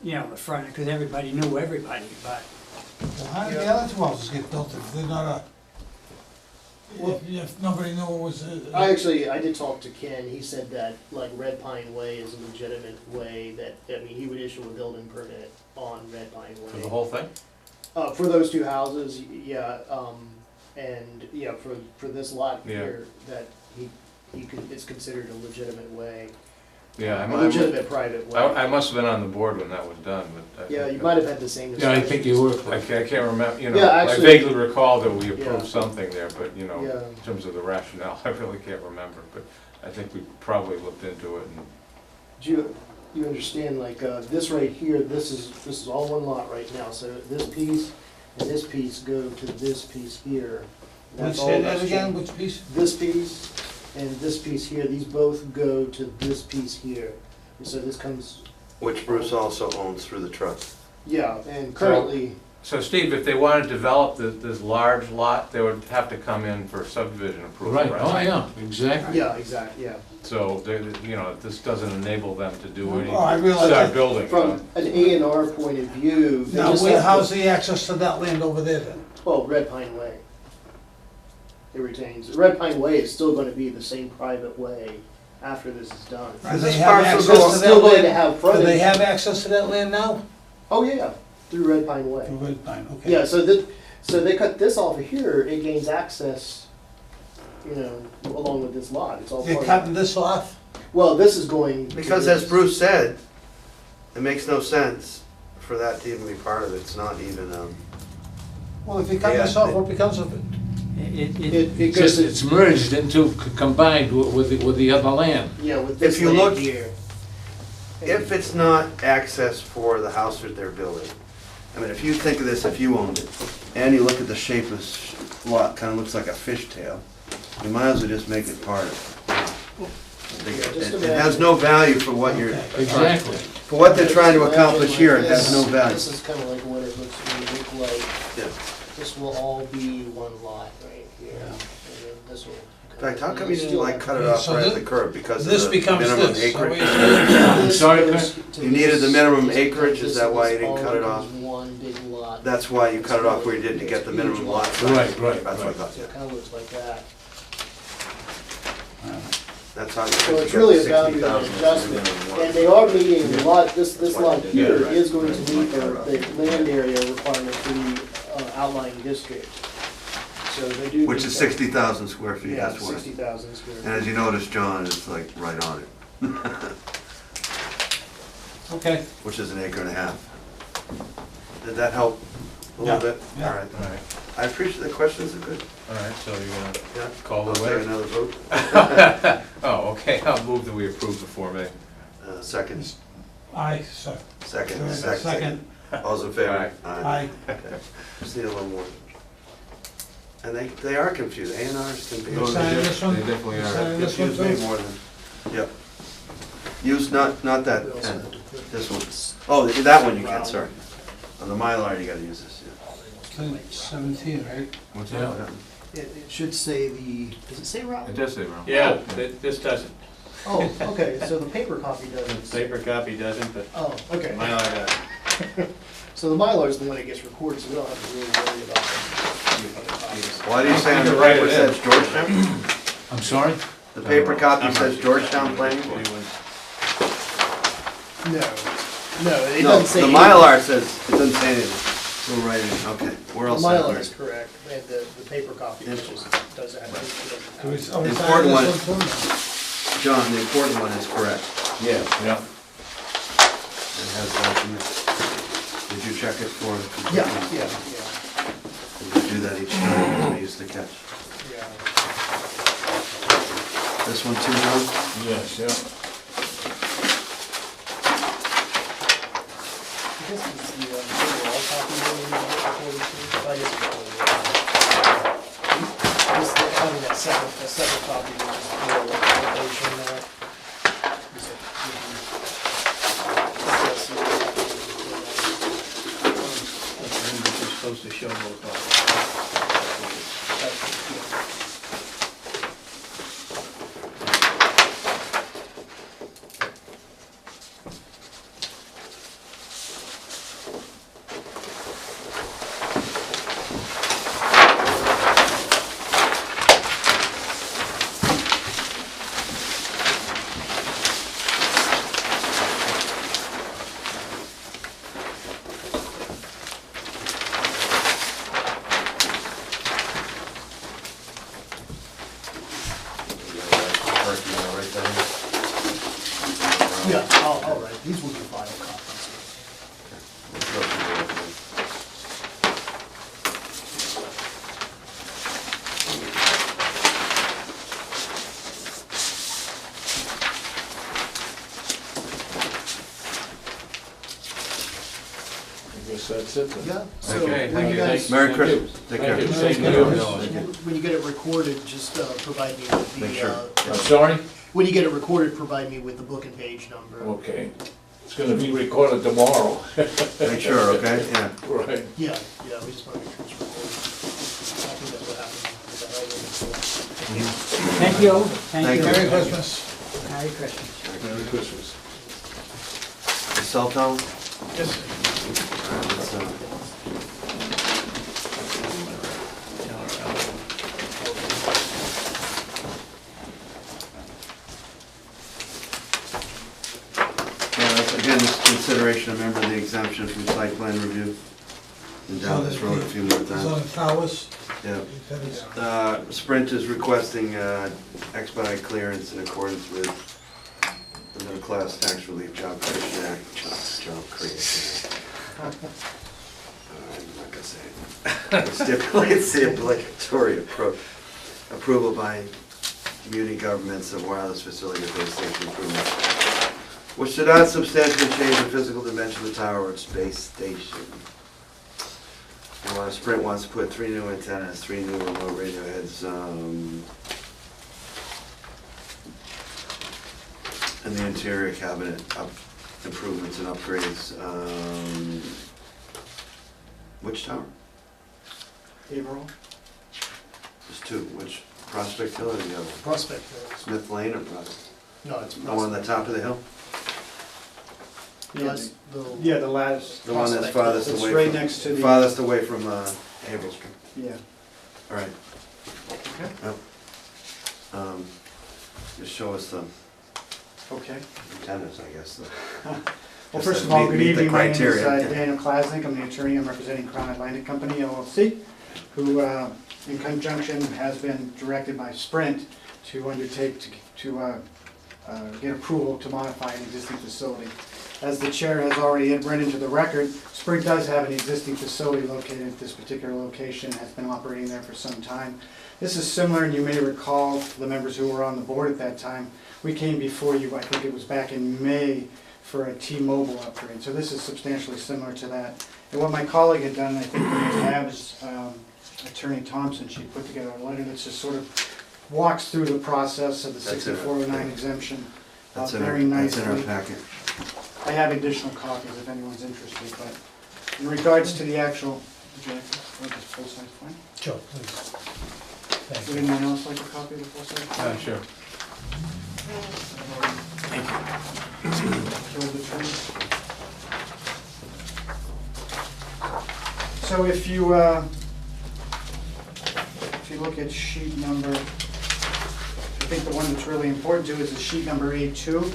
you know, the front, because everybody knew everybody, but Well, how did the other two houses get built if they're not a, if nobody knew it was a? I did talk to Ken, he said that, like, Red Pine Way is a legitimate way that, I mean, he would issue a building permit on Red Pine Way. For the whole thing? For those two houses, yeah, and, yeah, for this lot Yeah. here, that he could, it's considered a legitimate way, Yeah, a legitimate private way. I must have been on the board when that was done, but. Yeah, you might have had the same Yeah, discussion. I think you were. I can't remember, you know, Yeah, I actually- vaguely recall that we Yeah. approved something there, but, you know, Yeah. in terms of the rationale, I really can't remember, but I think we probably looked into it and. Do you understand, like, this right here, this is all one lot right now, so this piece and this piece go to this piece here. That's all Say that that's again, changed. which piece? This piece and this piece here, these both go to this piece here. And so this comes, Which Bruce also owns through the trust. yeah, and currently, So Steve, if they wanted to develop this large lot, they would have to come in for subdivision approval, Right, right? oh, yeah, exactly. yeah, exactly, yeah. So, you know, this doesn't enable them to do any, Oh, I realize start that. building, you know? From an A&R point of view, they Now, just where, have how's to, the access to that land over there then? well, Red Pine Way. It retains, Red Pine Way is still gonna be the same private way after this is done. Do this they have parcel access go- to It's that still going to land? have Do frontage. they have access to that land now? Oh, yeah, through Red Pine Way. Through Red Pine, okay. Yeah, so they cut this off of here, it gains access, you know, along with this lot, it's all They're part cutting of. this off? Well, this is going. to Because this. as Bruce said, it makes no sense for that to even be part of it. It's not even, Well, if you cut Yeah, this off, they- what becomes of it? It It's goes just, to, it's merged into, combined with the other land. yeah, with this If you land look- here. if it's not access for the house that they're building, I mean, if you think of this, if you owned it, and you look at the shape of this lot, kind of looks like a fishtail, you might as well just make it part of it. just It has no value for what you're, Exactly. for what they're trying to Just accomplish imagine here, like it has no this. value. This is kind of like what it looks like. Yeah. This will all be one lot right here. And then this will. In fact, how come you didn't still like have- cut it off So right at thi- the curb because of This the becomes minimum this. So acreage? we- I'm This sorry, goes Chris? to You needed the this, minimum this, acreage, this, is that why you this didn't all cut it becomes off? One big lot. That's why you cut it off where you did to get the minimum lot size. Right, right, That's what I right. thought, So yeah. it kind of looks like that. That's how you. So it's really a boundary adjustment, and they are meeting a lot, this lot here Yeah, right. is going to meet the land area requirement for the outlying district. So they do. Which meet is that. 60,000 square feet, Yeah, that's what. 60,000 square feet. And as you notice, John, it's like right on it, Okay. which is an acre and a half. Did that help a Yeah, little bit? yeah. All right. All right, I appreciate the questions are good. all right, so you're gonna Yeah. call I'll the take way? another vote. Oh, okay, I'll move that we approve the Form A. Second, Aye, so, second. second, All's in favor? aye. Okay. Just need a little more. And they are confused, A&Rs can be. You sign this one? They definitely You are. sign this one Confuse me too? more than, yep. Use not that We also pen, have to put- this one. Oh, that one you can, sorry. On the Mylar, you gotta use this, yeah. 17, right? What's Yeah. that? It should say does it say route? It does say wrong. Yeah, this doesn't. Oh, okay, so the paper copy The doesn't. paper copy doesn't, but Oh, okay. Mylar does. So the Mylar is the one that gets recorded, so we don't have to really worry about the other copies. Why do you say on the You can write paper it in. says Georgetown? I'm sorry? The paper copy says Georgetown Planning Board? No, it No, doesn't say. the anything. Mylar says, it doesn't say anything. We'll write it in, okay. We're The all Mylar set. is correct, and the paper copy just does that. Do we, are we Important signing one. this one too? John, the important one is correct. Yeah. Yeah. It has documents. Did you check it for? Yeah, We do that each time, we used to catch. yeah. This one too, John? Yes, yeah. this is the overall copy that we recorded to. I guess it's just having that separate copy, which is the location there. Is it- You're supposed to show both of Yeah, I'll write, these will be final copies. I guess that's it then. Yeah, so Okay, when thank you you. guys, Merry Thank you. Christmas. Take care. Thank you. Thank you. when you get it recorded, just provide me with Make sure. I'm sorry? when you get it recorded, provide me with the book and page number. Okay. It's gonna be recorded tomorrow. Make sure, okay, yeah. Right. Yeah, we just want to make sure it's recorded. I think that's what happened. Is that right? Thank you, thank Thank you. you. Merry Christmas. Merry Christmas. Merry Christmas. The cell phone? Yes. All right, let's, Again, this consideration, remember the exemption from site plan review? And down this road a few more It's on times. the towers. Yeah. Antennas. Sprint is requesting expedite clearance in accordance with the Middle Class Tax Relief Job Creation Act. Job Creation Act. I'm not gonna say it. Stipulates the obligatory approval by community governments of wireless facility or base station improvements, which should not substantially change the physical dimension of the tower or its base station. Sprint wants to put 3 new antennas, 3 new remote radio heads, and the interior cabinet improvements and upgrades. Which tower? Haverhill? There's 2. Which, Prospect Hill or the other? Prospect Hills. Smith Lane or Prospect? No, it's The one on the Prospect. top of the hill? No, that's the. Yeah, the lattice. The one that's Prospect. farthest It's away right from, next to the. farthest away from Haverhill Street. Yeah. All right. Okay. Yep. Just show us the Okay. antennas, I guess. Well, Just first of to all, meet- good meet the evening. My name is criteria. Daniel Klasnick. I'm the attorney. I'm representing Crown Atlantic Company LLC, who, in conjunction, has been directed by Sprint to undertake to get approval to modify an existing facility. As the chair has already read into the record, Sprint does have an existing facility located at this particular location, has been operating there for some time. This is similar, and you may recall, the members who were on the board at that time, we came before you, I think it was back in May, for a T-Mobile upgrade. So this is substantially similar to that. And what my colleague had done, I think we have, is Attorney Thompson, she put together a letter that just sort of walks through the process of the That's in it. 6409 exemption That's very in our nicely. packet. I have additional copies if anyone's interested, but in regards to the actual, would you like this full-size plan? Joe, please. Thank Would you. anyone else like a copy of the full-size plan? Sure. Killed the tree. So if you look at sheet number, I think the one that's really important to is the sheet number A2.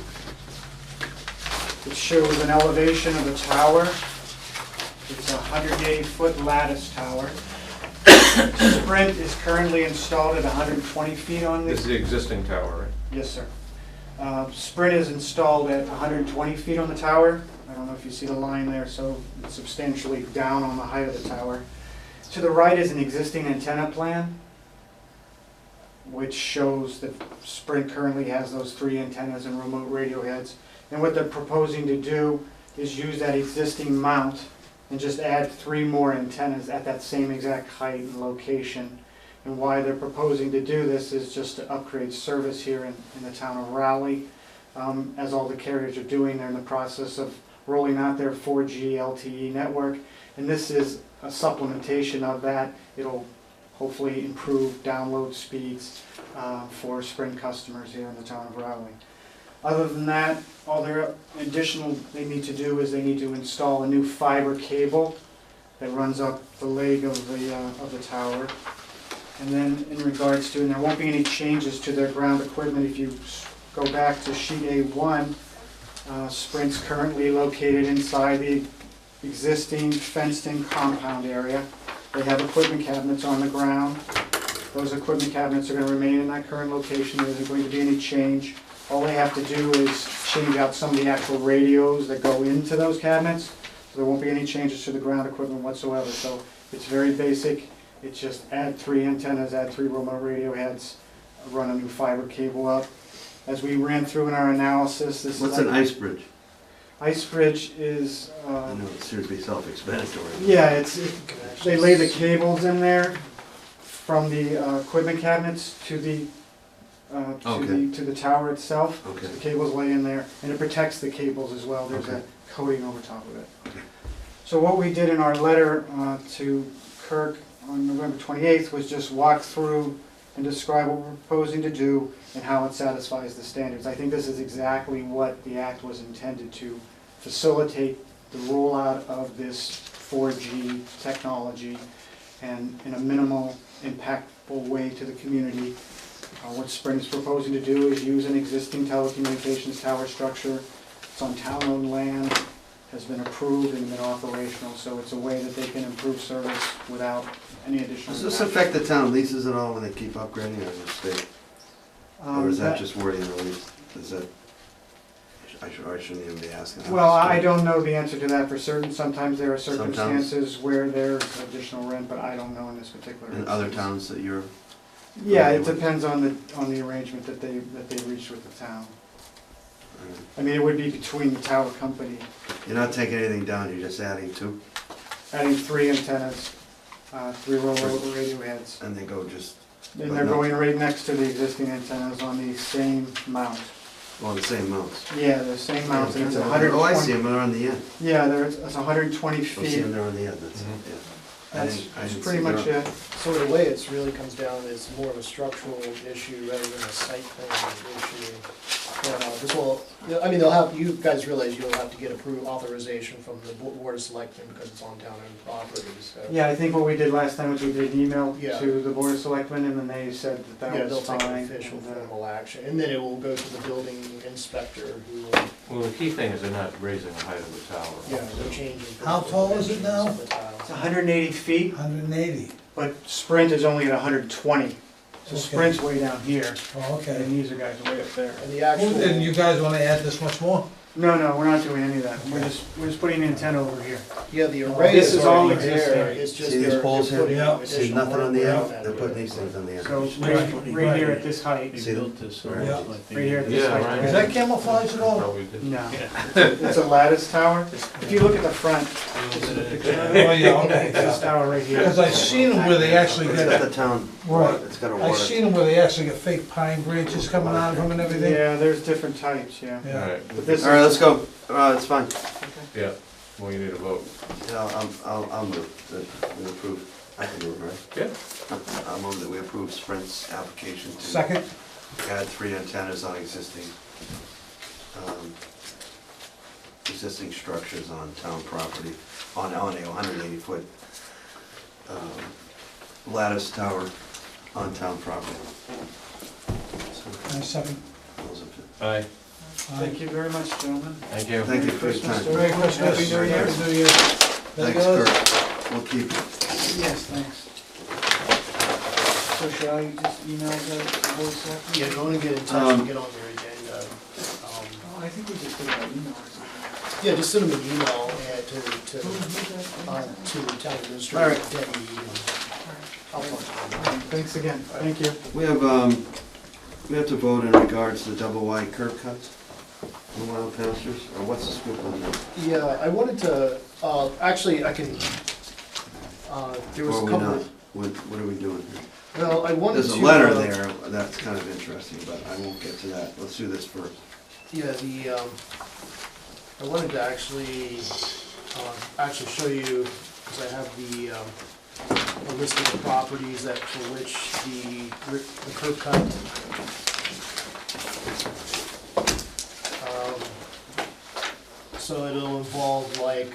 It shows an elevation of the tower. It's a 180-foot lattice tower. Sprint is currently installed at 120 feet on This is the, the existing tower, right? yes, sir. Sprint is installed at 120 feet on the tower. I don't know if you see the line there, so it's substantially down on the height of the tower. To the right is an existing antenna plan, which shows that Sprint currently has those 3 antennas and remote radio heads. And what they're proposing to do is use that existing mount and just add 3 more antennas at that same exact height and location. And why they're proposing to do this is just to upgrade service here in the town of Raleigh. As all the carriers are doing, they're in the process of rolling out their 4G LTE network. And this is a supplementation of that. It'll hopefully improve download speeds for Sprint customers here in the town of Raleigh. Other than that, all their additional they need to do is they need to install a new fiber cable that runs up the leg of the tower. And then in regards to, and there won't be any changes to their ground equipment. If you go back to sheet A1, Sprint's currently located inside the existing fenced-in compound area. They have equipment cabinets on the ground. Those equipment cabinets are going to remain in that current location. There isn't going to be any change. All they have to do is change out some of the actual radios that go into those cabinets. So there won't be any changes to the ground equipment whatsoever. So it's very basic. It's just add 3 antennas, add 3 remote radio heads, run a new fiber cable up. As we ran through in our analysis, this What's is... an ice bridge? Ice bridge is... I know it seems to be self-explanatory. Yeah, they lay the cables in there from the equipment cabinets to the tower itself. Okay. So the cables lay in there, and it protects the cables as well. There's Okay. a coating over top of it. So what we did in our letter to Kirk on November 28th was just walk through and describe what we're proposing to do and how it satisfies the standards. I think this is exactly what the act was intended to facilitate the rollout of this 4G technology and in a minimal, impactful way to the community. What Sprint is proposing to do is use an existing telecommunications tower structure. It's on town-owned land, has been approved and been operational, so it's a way that they can improve service without any additional... Does this affect the town leases at all when they keep upgrading, or is it state? Or is that just wording in the lease? Is that, I shouldn't even be asking. that. Well, I don't know the answer to that for certain. Sometimes there are circumstances where there's additional rent, but I don't know in this particular In instance. other towns that you're, Yeah, it depends on the arrangement that they reached with the town. I mean, it would be between the tower company, you're not taking anything down, you're just adding 2, adding 3 antennas, 3 radio heads. and they go just And they're going right next to the existing antennas on the same mount. on the same mounts. Yeah, the same mount, and it's 120. Oh, I see them, they're on the end. Yeah, it's 120 I see feet. them, they're on the end, that's it, yeah. I That's didn't that's see pretty they're much on- it. So in a way, it's really comes down, it's more of a structural issue rather than a site plan issue. This will, I mean, they'll have, you guys realize you'll have to get approved authorization from the Board of Selectmen because it's on town-owned property, so. Yeah, I think what we did last time was we did an email Yeah. to the Board of Selectmen, and then they said that Yeah, that they'll was take an fine. official and, formal action, and then it will go to the building inspector who will, Well, the key thing is they're not raising the height of the tower. yeah, they're changing. How tall is it now? It's 180 feet, 180. but Sprint is only at 120. So Okay. Sprint's way down here, Oh, and okay. these are guys way up there. And the actual. And you guys wanna add this much more? No, we're not doing any of that. We're just putting an antenna over here. Yeah, the array This is is all already there, existing. it's just See these they're poles here? putting Yeah. See additional nothing on the work end, around that. they're putting these things on the end. So Right, right here at this height, See them? Yeah. right here at this Yeah, height. right. Is that camouflage at all? Probably did. No, it's a lattice tower. If you look at the front, this is a picture. Oh, yeah, okay. This tower right here. Because I've seen them where they actually It's got get, the town, Right. it's got a I've water. seen them where they actually get fake pine branches coming out of them and everything. Yeah, there's different types, yeah. Yeah. All right, But this All right, is, let's go, it's fine. yeah, well, you need a vote. Yeah, I'll move that we approve, I can do it, right? Yeah. I'll move that we approve Sprint's application to Second, add 3 antennas on existing structures on town property, on a 180-foot lattice tower on town property. and second. Those are- Aye, thank you very much, gentlemen. thank you. Thank you for your time. Merry Christmas. Happy New Year. Happy New Year. Thanks, Kurt. We'll keep it. Yes, thanks. So should I just email the Board of Selectmen? Yeah, go and get in touch and get on their agenda. Oh, I think we just did it by email or something. Yeah, just send them an email to the town administrator, All right. Debbie. I'll talk to them. Thanks again, thank you. We have to vote in regards to double wide curb cuts. Wild pastures, or what's the scoop on that? Yeah, I wanted to, actually, I can, there was Or a are we couple not? of, What are we doing here? well, I wanted to. There's a letter there, that's kind of interesting, but I won't get to that. Let's do this first. Yeah, I wanted to actually show you, because I have a list of the properties that, for which the curb cut. So it'll involve like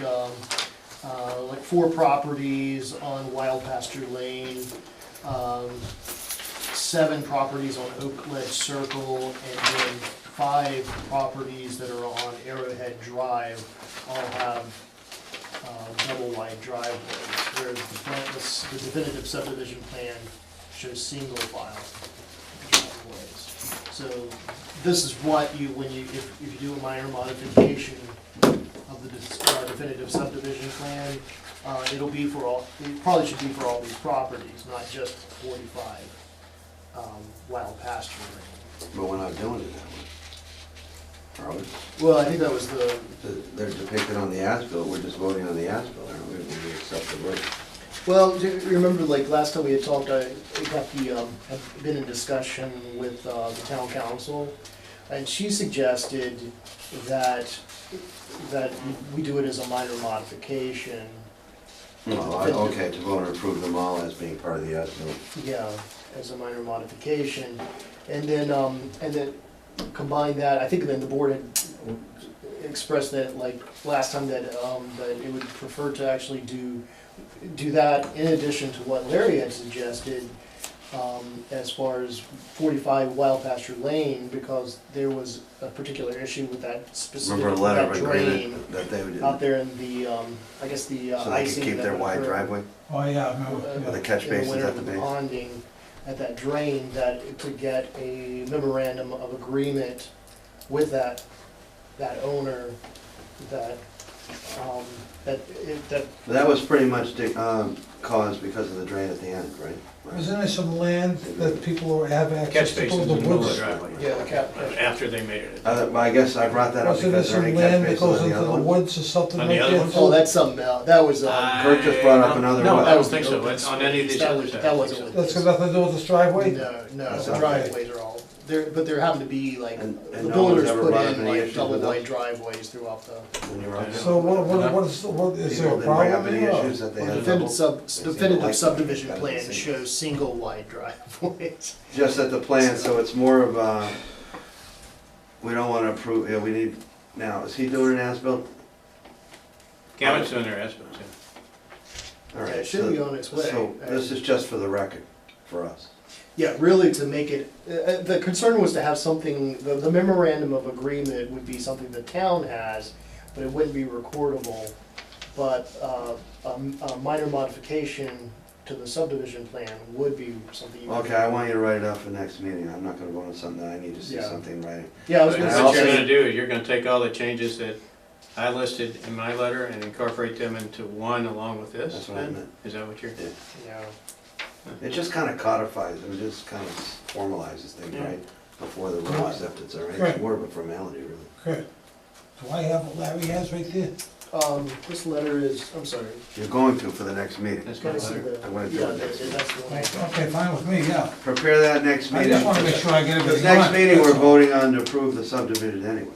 4 properties on Wild Pasture Lane, 7 properties on Oak Ledge Circle, and then 5 properties that are on Arrowhead Drive all have double wide driveways, whereas the definitive subdivision plan shows single file driveways. So this is what you, if you do a minor modification of the definitive subdivision plan, it'll be for all, it probably should be for all these properties, not just 45 Wild Pasture Lane. But we're not doing it that way. Are we? Well, I think that was They're depicted on the as-built, we're just voting on the as-built, aren't we, when we accept the vote? well, do you remember, like, last time we had talked, I got had been in discussion with the town council, and she suggested that we do it as a minor modification. Okay, to vote and approve them all as being part of the as-built. Yeah, as a minor modification, and then combine that, I think then the board had expressed that, like, last time that it would prefer to actually do that in addition to what Larry had suggested, as far as 45 Wild Pasture Lane, because there was a particular issue with that specific, Remember a letter that of drain agreement that they would, out there in the, I guess the so they icing could keep that their would wide occur, driveway? Oh, yeah, I remember, With yeah. the catch in the basins winter at the with base? ponding at that drain, that it could get a memorandum of agreement with that owner, that, that. But that was pretty much caused because of the drain at the end, right? Wasn't there some land that people have access Catch to, basins the in the middle of woods? the driveway. Yeah, the cap. After they made it. Well, I guess I brought that up Wasn't there because there some ain't catch land that basins goes on into the the other one. woods or something On like the other that? one? Oh, that's something else, that was, Kurt just brought up another No, one. I don't was think the so, open but on any of these space. other That wasn't with That's this. got nothing to do with this driveway? No, That's the okay. driveways are all, but there happen to be like, And the no one's builders ever put brought up in any like issues double with wide those? driveways throughout the. When you were out there? So what is there People a didn't bring up problem any here? issues that they Well, had definitive double? definitive subdivision Better plan than single. shows single wide driveways. Just at the plan, so it's more of a, we don't wanna approve, yeah, we need, now, is he doing an as-built? Gavin's doing their estimates, yeah. All Yeah, right, it should be on its way. So this is just for the record, for us. Yeah, really to make it, the concern was to have something, the memorandum of agreement would be something the town has, but it wouldn't be recordable. But a minor modification to the subdivision plan would be something you. Okay, I want you to write it up for next meeting, I'm not gonna vote on something that I need to see Yeah. something right. Yeah, I was But gonna And what you're also- gonna do is you're gonna take all the changes that I listed in my letter and incorporate them into one along with this? That's what I then? meant. Is that what you're? Yeah. Yeah. It just kinda codifies, it just kinda formalizes things, Yeah. right, before the road acceptance, all right? Right. It's more of a formality, really. Good. Do I have what Larry has right there? This letter is, I'm sorry. You're going to for the next meeting. That's Can I my see letter. the- I wanna do yeah, it next that's the one. Okay, fine with me, yeah. Prepare that next I meeting. just wanna make sure I get Because everything next on. meeting, that's we're all. voting on to approve the subdivision anyways,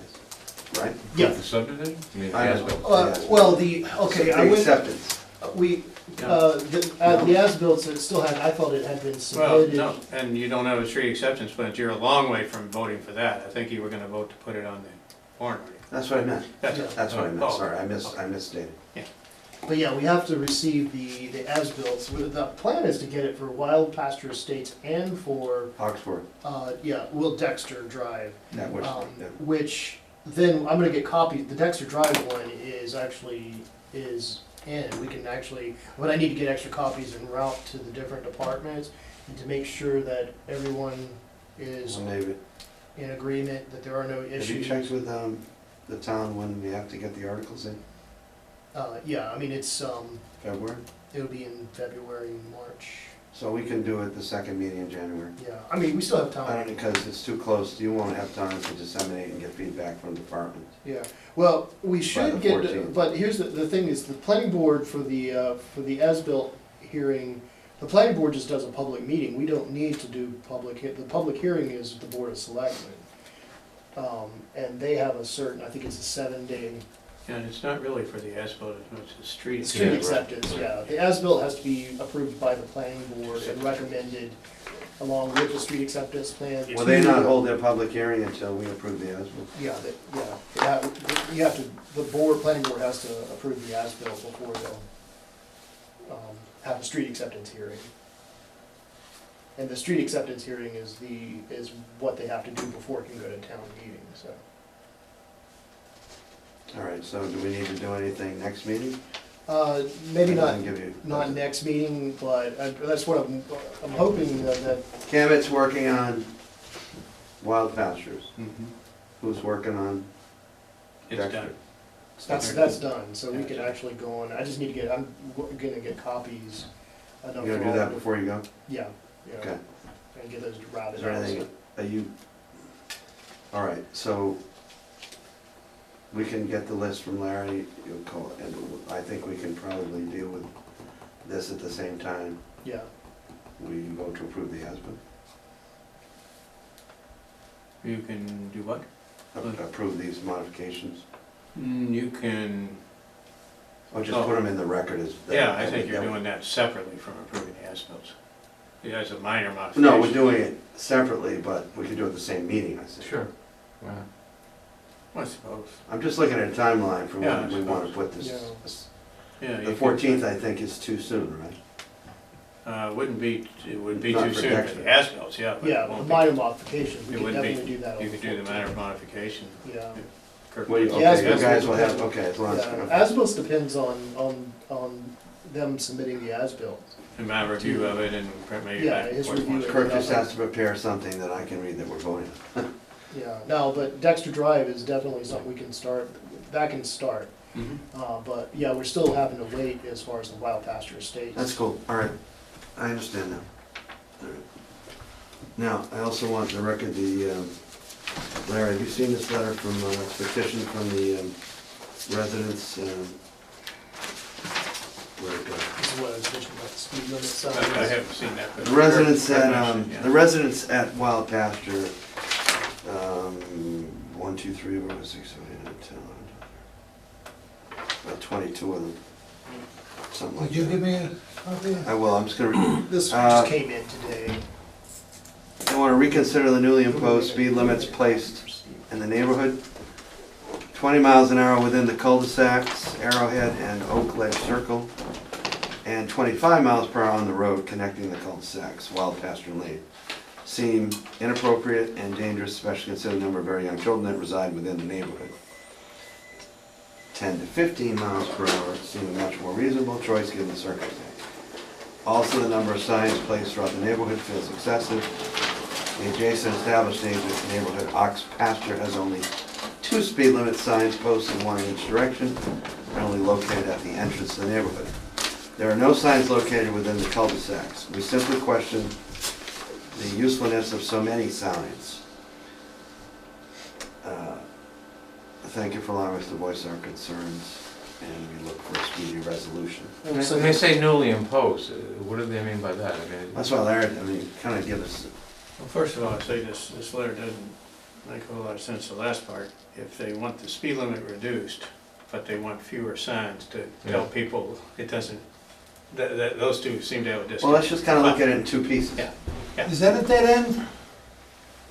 right? Yeah. The subdivision? You mean the I know. as-built? Well, okay, I The went, acceptance. we, the as-built, it still had, I thought it had been Well, submitted. no, and you don't have a street acceptance plan, you're a long way from voting for that. I think you were gonna vote to put it on the warrant article. That's what I meant. That's Yeah. it. That's what I meant, Oh, sorry, I misstated. But yeah, we have to receive the as-built. The plan is to get it for Wild Pasture Estates and for, Oxford, Will Dexter Drive. that was, Which, then I'm gonna get copies, the Dexter Drive one is in, we can actually, but I need to get extra copies en route to the different departments and to make sure that everyone is so maybe. in agreement, that there are no Have you issues. checked with the town when we have to get the articles in? Yeah, I mean, it's, February? it'll be in February, March. So we can do it the second meeting in January. Yeah, I mean, we still have I don't, time. because it's too close, you won't have time to disseminate and get feedback from departments. Yeah, well, we the should get, 14th. but here's the thing is, the planning board for the as-built hearing, the planning board just does a public meeting, we don't need to do the public hearing is the Board of Selectmen. And they have a certain, I think it's a 7-day And it's not really for the as-built, it's the street. street Yeah, right. acceptance, yeah. The as-built has to be approved by the planning board and recommended along with the street acceptance plan. Will they not hold their public hearing until we approve the as-built? Yeah, you have to, the planning board has to approve the as-built before they'll have a street acceptance hearing. And the street acceptance hearing is what they have to do before it can go to town meeting, so. All right, so do we need to do anything next meeting? Maybe It not, doesn't give you- not next meeting, but that's what I'm hoping that, Cabot's working on wild pastures. Mhm. Who's working on It's Dexter? done. that's done, so we could actually go on, I just need to get, I'm gonna get copies. You gonna do that before you go? Yeah, yeah. Okay. And get those routed Is there out. anything, are you, all right, so we can get the list from Larry, you'll call it, and I think we can probably deal with this at the same time Yeah, we vote to approve the as-built. You can do what? Approve these modifications, You can, or just put them in the record as. yeah, I think you're doing that separately from approving the as-built. It has a minor modification. No, we're doing it separately, but we could do it at the same meeting, I think. Sure. Yeah. I suppose. I'm just looking at a timeline for Yeah, when I we want to suppose. put Yeah. this. Yeah. The 14th, I think, is too soon, right? It wouldn't be Not too for soon for Dexter. the as-bills, yeah. But it yeah, the won't minor modifications, we It can wouldn't be- definitely do that. You on could the do the 14th. minor modification. Yeah. Kirk- Well, you Yeah, okay, you as-bills guys will will have, depend- okay, as long as. Yeah, okay. as-bills depends on them submitting the as-built. And my review of it and maybe Yeah, back and his forth. review. Kirk just has to prepare something that I can read that we're voting on. Yeah, no, but Dexter Drive is definitely something we can start, that can start. Mhm. But yeah, we're still having to wait as far as the wild pasture estates. That's cool, all right, I understand now. All right. Now, I also want to record the, Larry, have you seen this letter from, petition from the residents? Where'd it go? This is what I was mentioning about the speed limit signs. I haven't seen that. but The residents Kirk at, mentioned, yeah. the residents at Wild Pasture, 1, 2, 3, 4, 5, 6, 7, 8, 9, 10, 11, about 22 of them, something like Would you give that. me a copy? I will, I'm just gonna read. This Uh, just came in today. I want to reconsider the newly imposed speed limits placed in the neighborhood. 20 miles an hour within the cul-de-sacs, Arrowhead and Oak Ledge Circle, and 25 miles per hour on the road connecting the cul-de-sacs, Wild Pasture Lane, seem inappropriate and dangerous, especially considering the number of very young children that reside within the neighborhood. 10 to 15 miles per hour seem a much more reasonable choice given the circumstances. Also, the number of signs placed throughout the neighborhood feels excessive. The adjacent established neighborhood Ox Pasture has only 2 speed limit signs posted, 1 in each direction, and only located at the entrance to the neighborhood. There are no signs located within the cul-de-sacs. We simply question the usefulness of so many signs. Thank you for allowing us to voice our concerns, and we look for a speedy resolution. When they say newly imposed, what do they mean by that? I mean, That's why Larry, I mean, kind of give us, Well, first of all, I'd say this letter doesn't make a whole lot of sense, the last part. If they want the speed limit reduced, but they want fewer signs to tell Yeah. people, it doesn't, those two seem to have a disconnect. well, let's just kind of look at it in 2 pieces. Yeah. Is that a dead end?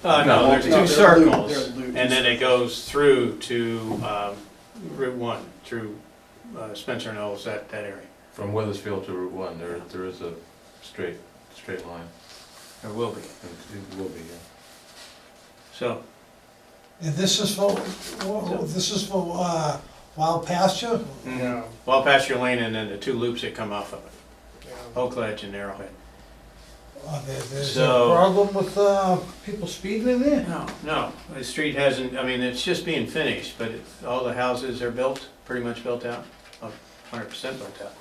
No, there's No, 2 they're circles, loops. and then it goes through to Route 1, through Spencer Knowles, that area. from Weathersfield to Route 1, there is a straight line. There will be. It will be, yeah. So, And this is for, wild pasture? Yeah, Wild Pasture Lane and then the 2 loops that come off of it, yeah. Oak Ledge and Arrowhead. There's a So- problem with, people speeding in there? No, the street hasn't, I mean, it's just being finished, but all the houses are built, pretty much built out, 100% built out.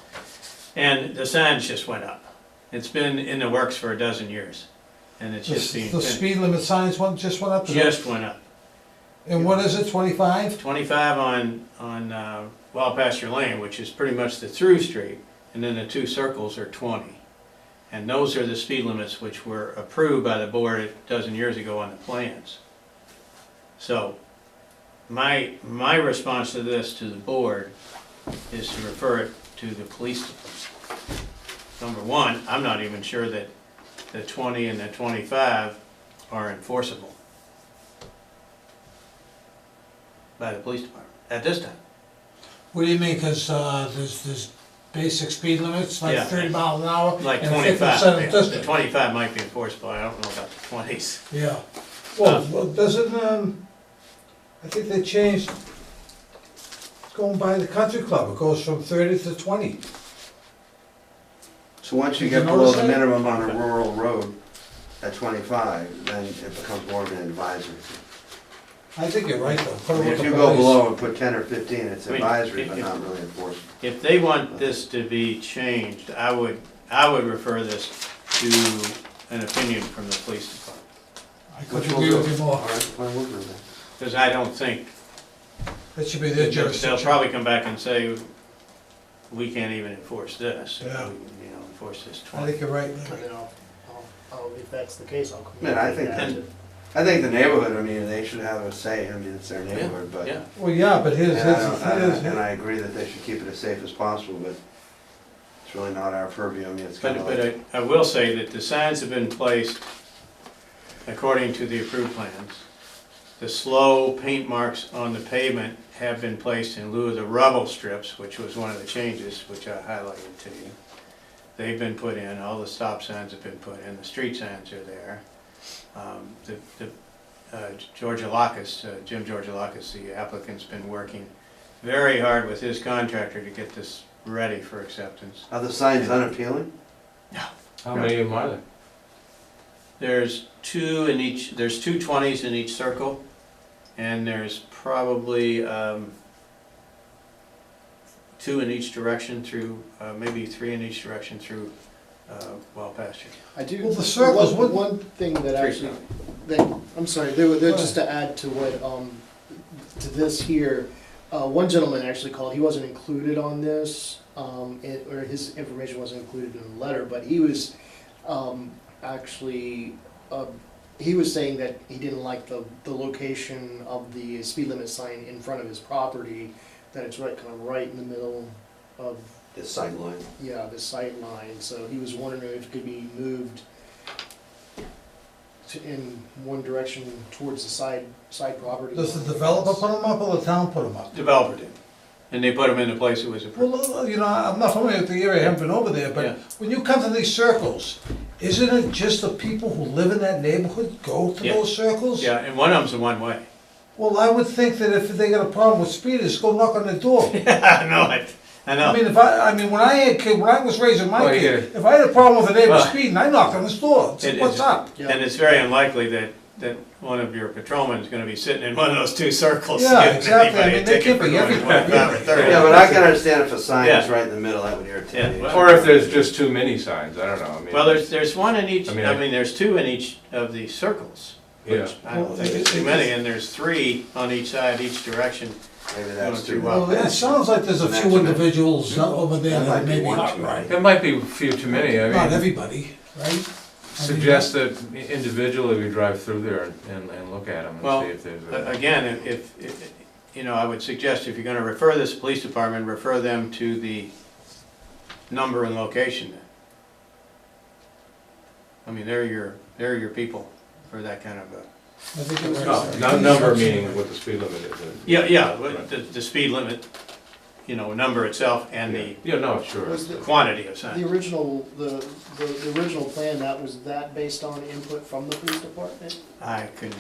And the signs just went up. It's been in the works for a dozen years, and it's just being The finished. speed limit signs just went up? Just went up. And what is it, 25? 25 on Wild Pasture Lane, which is pretty much the through street, and then the two circles are 20. And those are the speed limits which were approved by the board a dozen years ago on the plans. So my response to this to the board is to refer it to the police department. Number one, I'm not even sure that the 20 and the 25 are enforceable by the police department at this time. What do you mean, because there's basic speed limits, like Yeah. 30 miles an hour? Like and 25, 50% yeah. of The distance. 25 might be enforceable, I don't know about the 20s. Yeah. Well, doesn't, I think they changed, going by the country club, it goes from 30 to 20. So once you Did you get below notice the that? minimum on a rural road at 25, then it becomes more of an advisory. I think you're right, though. I Put it mean, with if the you go police. below and put 10 or 15, it's I mean, advisory, but if- not really enforceable. If they want this to be changed, I would refer this to an opinion from the police department. I couldn't Which we'll agree do. with you more. All right, well, we'll do that. Because I don't think, That should be their they'll jurisdiction. probably come back and say, we can't even enforce this. Yeah. We, enforce this I 20. think you're right. And then if that's the case, I'll Man, I think communicate that- that. I think the neighborhood, I mean, they should have a say, I mean, it's their neighborhood, but. Yeah, Well, yeah, but And I agree that they should keep it as safe as possible, but it's really not our purview, I mean, it's kind of but like. I will say that the signs have been placed according to the approved plans. The slow paint marks on the pavement have been placed in lieu of the rubble strips, which was one of the changes, which I highlighted to you. They've been put in, all the stop signs have been put in, the street signs are there. Jim Georgialakis, the applicant's been working very hard with his contractor to get this ready for acceptance. Are the signs unappealing? How many of them are there? There's two 20s in each circle, and there's probably 2 in each direction through, maybe 3 in each direction through Wild Pasture. I do. Well, the circles, One thing that actually, I'm sorry, just to add to what, to this here, one gentleman actually called, he wasn't included on this, or his information wasn't included in the letter, but he was, actually, he was saying that he didn't like the location of the speed limit sign in front of his property, that it's right, kind of right in the middle of, The sight line. yeah, the sight line, so he was wondering if it could be moved in one direction towards the side property. Does the developer put them up or the town put them up? Developer did, and they put them in the place it was approved. Well, you know, I'm not familiar with the area, I haven't been over there, Yeah. but when you come to these circles, isn't it just the people who live in that neighborhood go to Yeah. those circles? Yeah, and one of them's a one-way. Well, I would think that if they got a problem with speeders, go knock on the door. I know it, I know. I mean, when I was raising my Well, kid, if I had a problem with a neighbor Well, speeding, I knocked on his door, said, it- what's it's- up? Yeah. And it's very unlikely that one of your patrolmen is gonna be sitting in one of those two circles. Yeah, giving exactly. I anybody a mean, they ticket can't for be going everywhere. 25 or 30. Yeah, but I can understand if a sign is Yeah. right in the middle, that would irritate me. Yeah, Or if there's just too many signs, I don't know, I mean. Well, there's one in each, I mean, I mean, there's 2 in each of the circles, Yeah. which I don't think it's too many, and there's 3 on each side, each direction. Maybe that's Going too too well. Well, it sounds like there's a That's few a- individuals over there That might that be maybe one not too right. It might be a few too many, I Not mean, everybody, right? suggest that individually we drive through there and look at them Well, and see if there's a. Again, if, you know, I would suggest if you're gonna refer this police department, refer them to the number and location. I mean, they're your people for that kind of a. I think it was- No, not number meaning what the speed limit is. Yeah, but the speed limit, you know, number itself and the Yeah, no, sure. Was the- quantity of signs. The original, the original plan, was that based on input from the police department? I couldn't.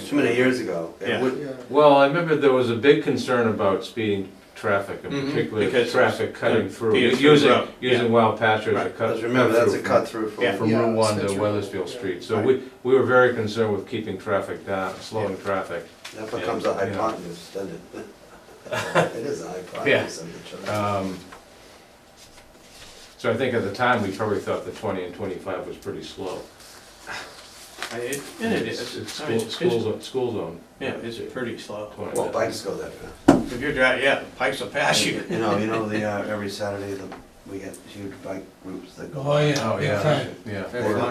Too many years ago. It Yeah. would- Yeah. Well, I remember there was a big concern about speeding traffic, and Mhm, particularly because traffic cutting it's through, being through the using, road, using Wild Pasture as a Right. cut. Because remember, that's a through cut through Yeah. From Yeah, Route 1 to Spencer, Weathersfield yeah. Street, so Right. we were very concerned with keeping traffic down, slowing traffic. That becomes a Yeah. hypotenuse, doesn't it? It is a hypotenuse. I'm not sure. So I think at the time, we probably thought that 20 and 25 was pretty slow. And it is. It's I mean, school zone. Yeah, it's pretty slow. 20. Well, bikes go that fast. If you're driving, yeah, bikes will pass you. You know, every Saturday, we get huge bike groups that go. Oh, yeah. Oh, big yeah, time. yeah.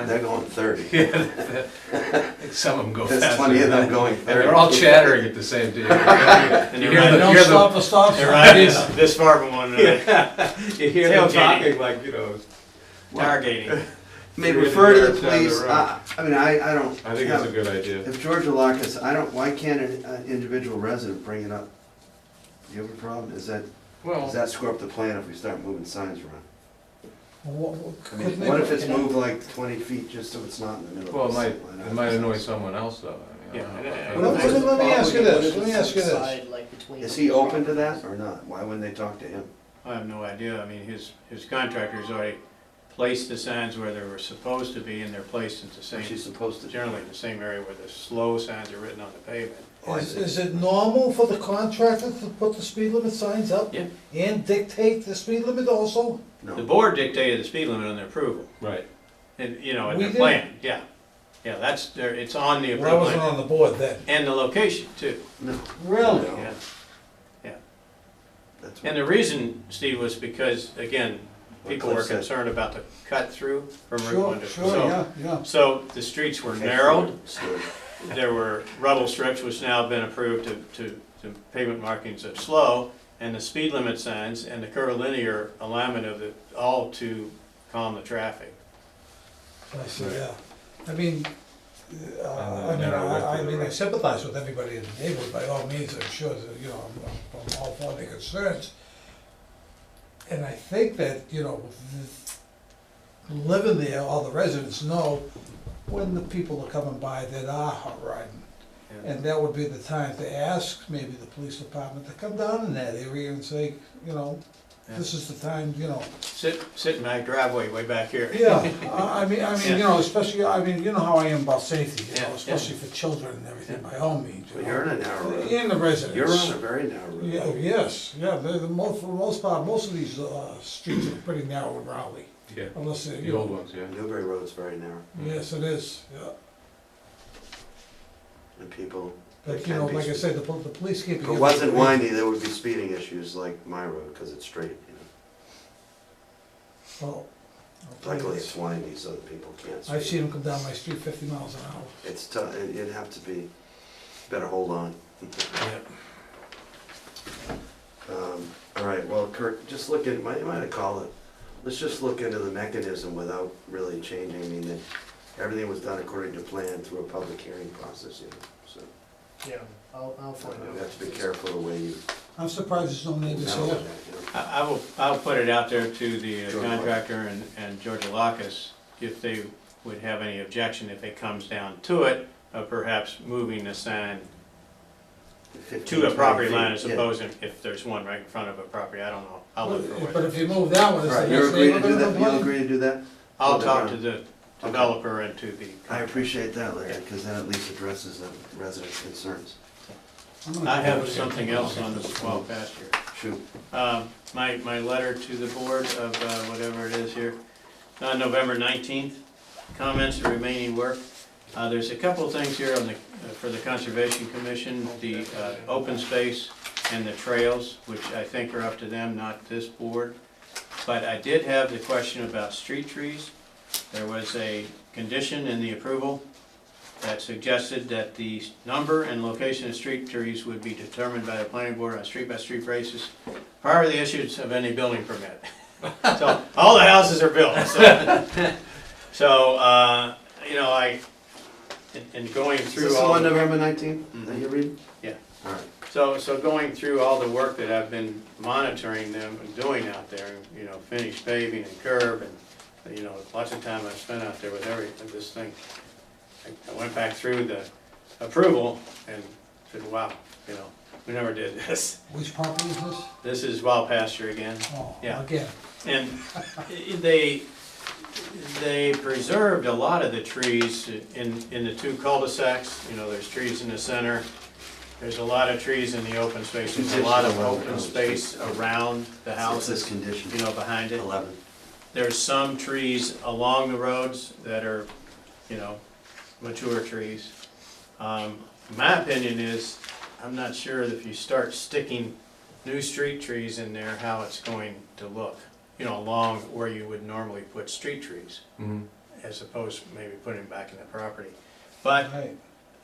They're going 30. Some of them go There's faster. 20 of them going And 30. they're all chattering at the same time. And You they're hear riding, the- Don't hear the- stop for stop they're sign. riding this far from one another. You hear them Tailgating. talking like, you know, Targeting. May 300 refer to the yards down the police, road. I don't. I think it's a good idea. If Georgia Locus, why can't an individual resident bring it up? Do you have a problem? Does Well, that screw up the plan if we start moving signs around? I mean, Couldn't they what if put- it's moved like 20 feet just so it's not in the middle well, of it the might, sight line? it might annoy someone else though. I mean, I don't know. Yeah, I Well, don't think- let me ask you this, let me ask you this. Side, like, between Is the he open to properties. that or not? Why wouldn't they talk to him? I have no idea. I mean, his contractor's already placed the signs where they were supposed to be, and they're placed in the What's he same, supposed to do? generally the same area where the slow signs are written on the pavement. Oh, I Is, see. is it normal for the contractor to put the speed limit signs up? Yeah. And dictate the speed limit also? The No. board dictated the speed limit on their approval, Right. and, you know, in We their did? plan, yeah. Yeah, that's, there. It's on the Well, I approval, wasn't on the board then. and the location too, No. Really? No. yeah. That's And the reason, Steve, was because, again, people were concerned about the cut through from Route Sure, 1 to. sure, so- yeah, yeah. So the streets were narrowed, there were rubble strips which now have been approved to pavement markings of slow, and the speed limit signs and the curvilinear alignment of it, all to calm the traffic. I see, Right. yeah. I mean, I sympathize with everybody in the neighborhood, by all means, I'm sure, that, you know, I'm all for their concerns. And I think that, you know, living there, all the residents know when the people are coming by that are hot riding. And that would be the time to ask maybe the police department to come down in that area and say, you know, this is the time, you know. Sit in my driveway way back here. Yeah, I mean, you know, especially, I mean, you know how I am about safety, you Yeah, know, yeah. especially for children and everything, by all means. you But know. you're in a narrow road. And the residents. You're on a very narrow road. Yeah, yes, yeah, for the most part, most of these, streets are pretty narrow in Raleigh, Yeah, unless they're, the you old know. ones, yeah. Newbury Road's very narrow, Yes, it is, yeah. and people. But, you know, like I said, the police keep. If it wasn't windy, there would be speeding issues like my road, because it's straight, you know. Well, I'll tell you Luckily, this, it's windy, so that people can't speed. I've seen them come down my street 50 miles an hour. It's tough, it'd have to be, better hold on. All right, well, Kurt, just look at, you might have called it, let's just look into the mechanism without really changing, I mean, that everything was done according to plan through a public hearing process, you know, so. Yeah, I'll find out. You have to be careful the way you I'm surprised there's no neighbors know here. that, you know. I'll put it out there to the Georgia contractor and Georgia Locus, if they would have any objection, if it comes down to it, of perhaps moving the sign 15, to a property 20 line as feet, yeah. opposed to if there's one right in front of a property, I don't know. I'll look for But it. if you move that one, is the Right, you next agree to neighbor do gonna that, you complain? agree to do that? I'll So talk they're to the developer and to the I contractor. appreciate that, Larry, because that at least addresses the residents' concerns. I'm gonna I go have over there. something else on the small pasture. Shoot. My letter to the board of whatever it is here, November 19th, comments and remaining work. There's a couple of things here on the, for the Conservation Commission, the open space and the trails, which I think are up to them, not this board. But I did have the question about street trees. There was a condition in the approval that suggested that the number and location of street trees would be determined by the planning board on street-by-street basis prior to the issuance of any building permit. So, all the houses are built, so, you know, in going Is through this the all. one November 19th that Mhm. you're reading? Yeah. All right. So going through all the work that I've been monitoring them and doing out there, you know, finish paving and curb and, you know, lots of time I've spent out there with this thing. I went back through the approval and said, wow, you know, we never did this. Which property is this? This is wild pasture again. Oh, Yeah. again. And they preserved a lot of the trees in the two cul-de-sacs. You know, there's trees in the center. There's a lot of trees in the open space. There's a lot of open space around the What's houses, this condition? you know, behind it. 11. there's some trees along the roads that are, you know, mature trees. My opinion is, I'm not sure that if you start sticking new street trees in there, how it's going to look, you know, along where you would normally put street trees, Mhm. as opposed to maybe putting them back in the property. But Right.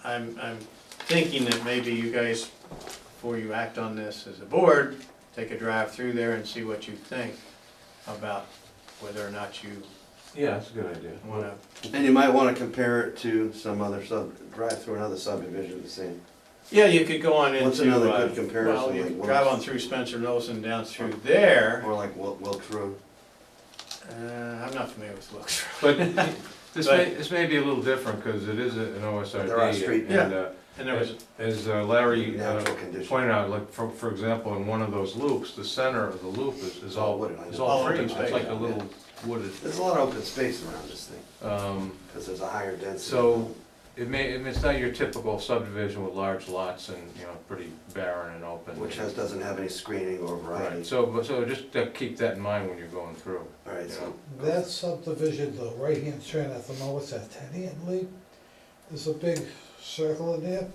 I'm thinking that maybe you guys, before you act on this as a board, take a drive through there and see what you think about whether or not you Yeah, that's a good idea. wanna. And you might wanna compare it to some other drive through another subdivision, the same. Yeah, you could go on into. What's another good comparison, Well, you like could what? drive on through Spencer Nelson down through there. Or like Wilkes Road. I'm not familiar with Wilkes. But this may be a little different, because it is an OSRD. There are street- and, And there was, as Larry Natural conditions. pointed out, like, for example, in one of those loops, the center of the loop is all, wooded, I is know. all All trees, open it's space, like a yeah. little wooded. There's a lot of open space around this thing, because there's a higher density. So, it's not your typical subdivision with large lots and, you know, pretty barren and open. Which doesn't have any screening or variety. Right, so just keep that in mind when you're going through. All right, so, That subdivision, the right-hand turn at the what's that, 10 I believe? There's a big circle in there.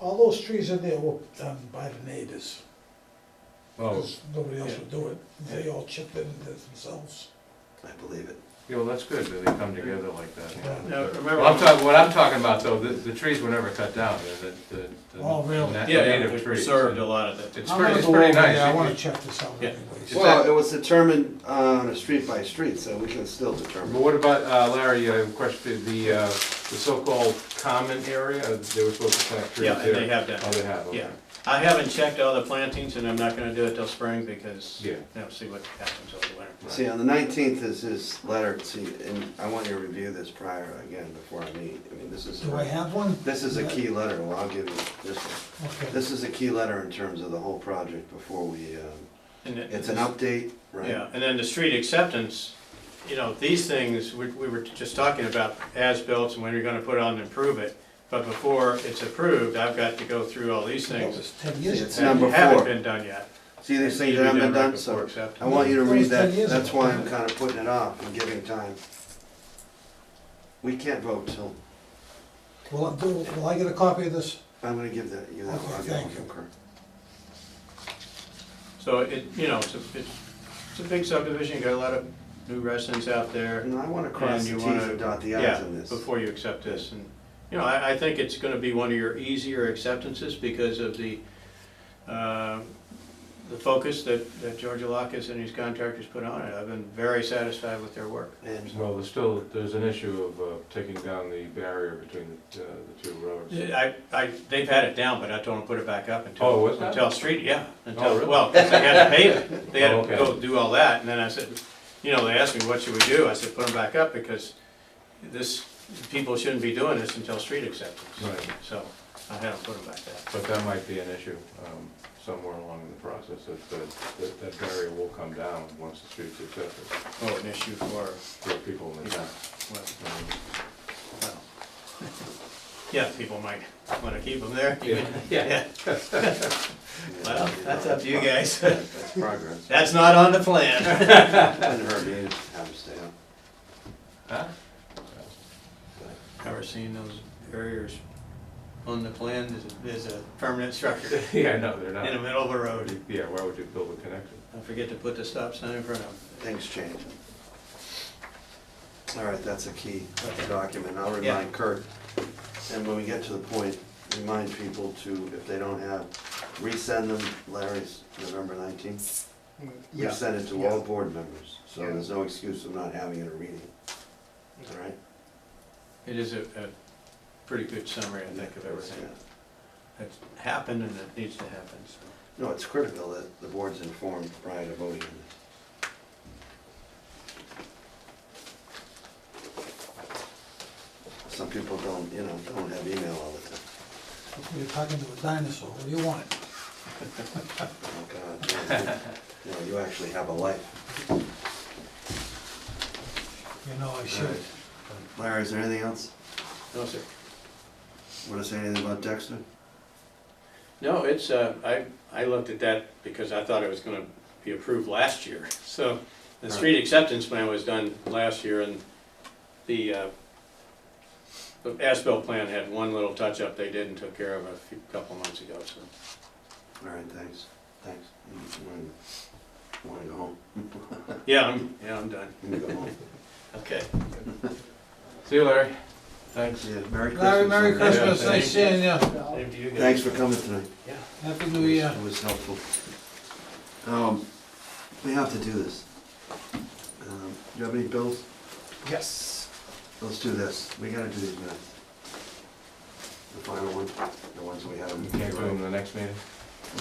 All those trees in there were done by the neighbors, Oh, because nobody else would do it. They all chipped in themselves. I believe it. yeah, well, that's good, that they come together like that. you know. now, remember. What I'm talking about, though, the trees were never cut down, the Oh, really? native we trees. preserved a lot of it. It's I'm pretty, gonna it's go pretty over nice. there. I You- wanna check this out Yeah. anyways. Is Well, that- it was determined on a street by street, so we can still But determine. what about, Larry, a question, the so-called common area, they were supposed to plant trees Yeah, there? and they have done. Oh, they have, okay. Yeah. I haven't checked all the plantings, and I'm not gonna do it till spring, because, Yeah. you know, see what happens over the winter. See, on the 19th is his letter, see, and I want you to review this prior, again, before I meet. I mean, this is. Do I have one? This is a key letter, well, I'll give you this one. Okay. This is a key letter in terms of the whole project before we, And it's an update, right? Yeah, and then the street acceptance, you know, these things, we were just talking about as-built and when you're gonna put on and improve it. But before it's approved, I've got to go through all these That things was 10 See, years it's ago. that number haven't 4. been done yet. See, these things Need to that be haven't been done, before so acceptance. I want you to That was read 10 that, years that's ago. why I'm kinda putting it off and giving time. We can't vote till, Will I get a copy of this? I'm gonna give that, you that, Okay, I'll give thank it you. to Kirk. So it, you know, it's a big subdivision, you got a lot of new residents out there. And I wanna cross And the you Ts wanna- and dot the Is Yeah, in this. before you accept this, and, you know, I think it's gonna be one of your easier acceptances because of the focus that Georgia Lockus and his contractors put on it. I've been very satisfied with their work. And Well, there's an issue of taking down the barrier between the two roads. They've had it down, but I told them to put it back up Oh, until, was that? until street, yeah. Oh, Until, really? well, 'cause they had to pave it, they had Oh, to okay. go do all that, and then I said, you know, they asked me, what should we do? I said, put them back up, because people shouldn't be doing this until street acceptance. Right. So, I had them put them back up. But that might be an issue somewhere along in the process, that barrier will come down once the street's accepted, Oh, an issue for, for people in the yeah, town. well, yeah, people might wanna keep them there. Yeah. Well, that's up to you guys. That's progress. That's not on the plan. Wouldn't hurt me to have them stay up. Huh? Ever seen those barriers on the plan? There's a permanent structure Yeah, no, they're in the not. middle of a road. Yeah, why would you build a connection? Don't forget to put the stop sign in front of them. Things change. All right, that's a key document. I'll Yeah. remind Kurt. And when we get to the point, remind people to, if they don't have, resend them Larry's November 19th. Yeah. Resend it to Yeah. all board members, so Yeah. there's no excuse of not having it or reading it. All right? It is a pretty good summary, I think, of everything Yeah. that's happened and that needs to happen, so. No, it's critical that the board's informed prior to voting on this. Some people don't, don't have email all the time. You're talking to a dinosaur, what do you want? Oh, God. You actually have a life. You know, I All should. right. Larry, is there anything else? No, sir. Want to say anything about Dexter? No, it's, I looked at that because I thought it was gonna be approved last year, so The street acceptance plan was done last year, and the as-built plan had one little touch-up they did and took care of a couple months ago, so. All right, thanks. You wanna go home? Yeah, I'm done. You can go home. Okay. See you, Larry. Thanks. Yeah, Merry Christmas. Larry, Merry Yeah, Christmas, thank nice seeing you. Same to you guys. Thanks for coming tonight. Happy New Year. It was helpful. We have to do this. Do you have any bills? Yes. Let's do this. We gotta do these minutes. The final one, the ones we had. You can't do them the next meeting?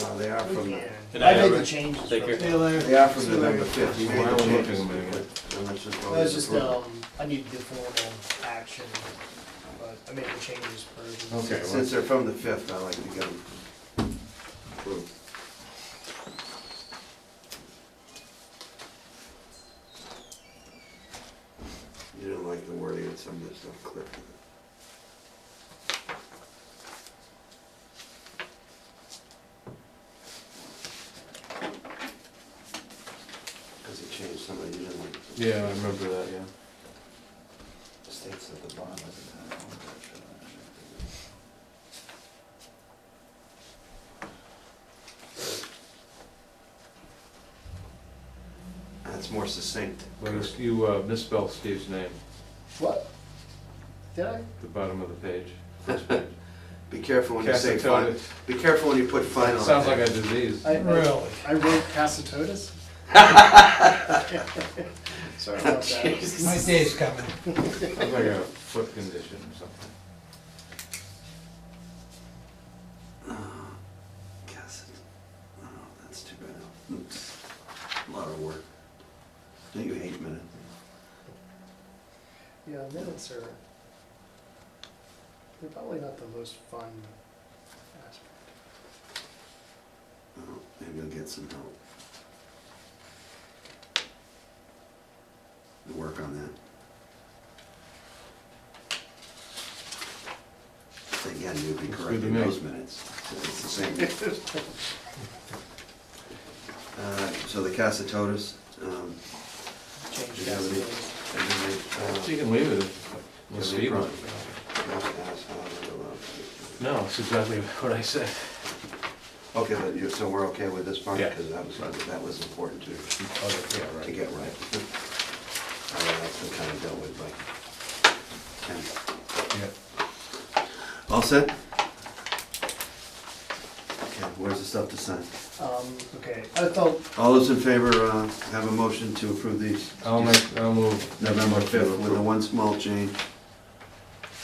No, they are from, Yeah. Good I night, made the everybody. changes. Take from care. See you later. they are from November 5th. You made Why the are we changes. looking at them again? And let's just go That's with just, approval. I need the formal action, but I made the changes for. Okay, well- Since they're from the 5th, I like to get them approved. You didn't like the wording of some of this stuff, Cliff. Because it changed some of the, you didn't like. Yeah, I remember that, yeah. States at the bottom of the. That's more succinct. Well, you misspelled Steve's name, What? Did I? the bottom of the page, first page. Be careful when you say final. Casatotis. Be careful when you put final. Sounds like a disease. Really? I wrote Casatotis. Sorry about that. My day's coming. Sounds like a foot condition or something. Guess it. Oh, that's too bad. Oops. A lot of work. Don't you hate minutes? Yeah, minutes are, they're probably not the most fun aspect. Oh, maybe I'll get some help. We'll work on that. Again, you'd be Looks good correct to in me. those minutes. It's the same. So the Casatotis, Change Do you have any- Casatotis. You can leave it. We'll speed it. No, it's exactly what I said. Okay, but you, so we're okay with this part? Yeah. Because that was important to Yeah, right. get right. That's been kind of dealt with by Ken. Yeah. All set? Okay, where's the stuff to sign? Okay, I thought, All those in favor, have a motion to approve these? I'll move. November 5th with the one small change.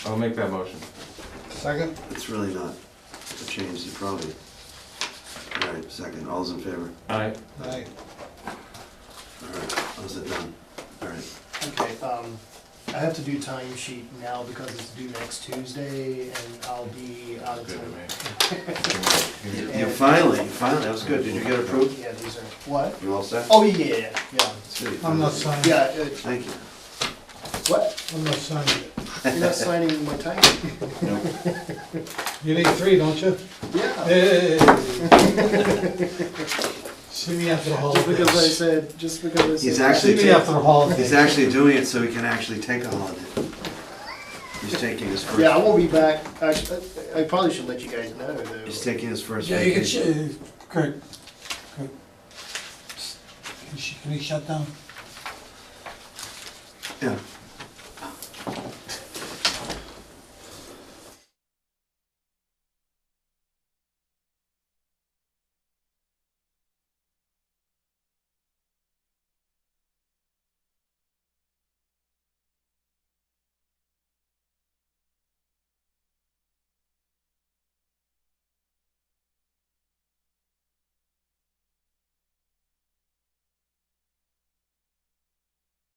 I'll make that motion. Second? It's really not a change, it's probably. All right, second, all's in favor? Aye. Aye. All right, how's it done? All right. okay, I have to do time sheet now because it's due next Tuesday and I'll be out of Good to town. me. You finally, that was good. Did you get approved? Yeah, these are, what? You all set? Oh, yeah. Sweet. I'm not signing. Yeah, Thank you. what? I'm not signing it. You're not signing my time sheet? You need 3, don't you? Yeah. Hey. See me after the Just because I holidays. said, just because I said. He's See actually, me after the holidays. he's actually doing it so he can actually take a holiday. He's taking his first. Yeah, I won't be back, actually, I probably should let you guys know though. He's taking his first Yeah, you can, vacation. Kurt, can you shut down? Yeah,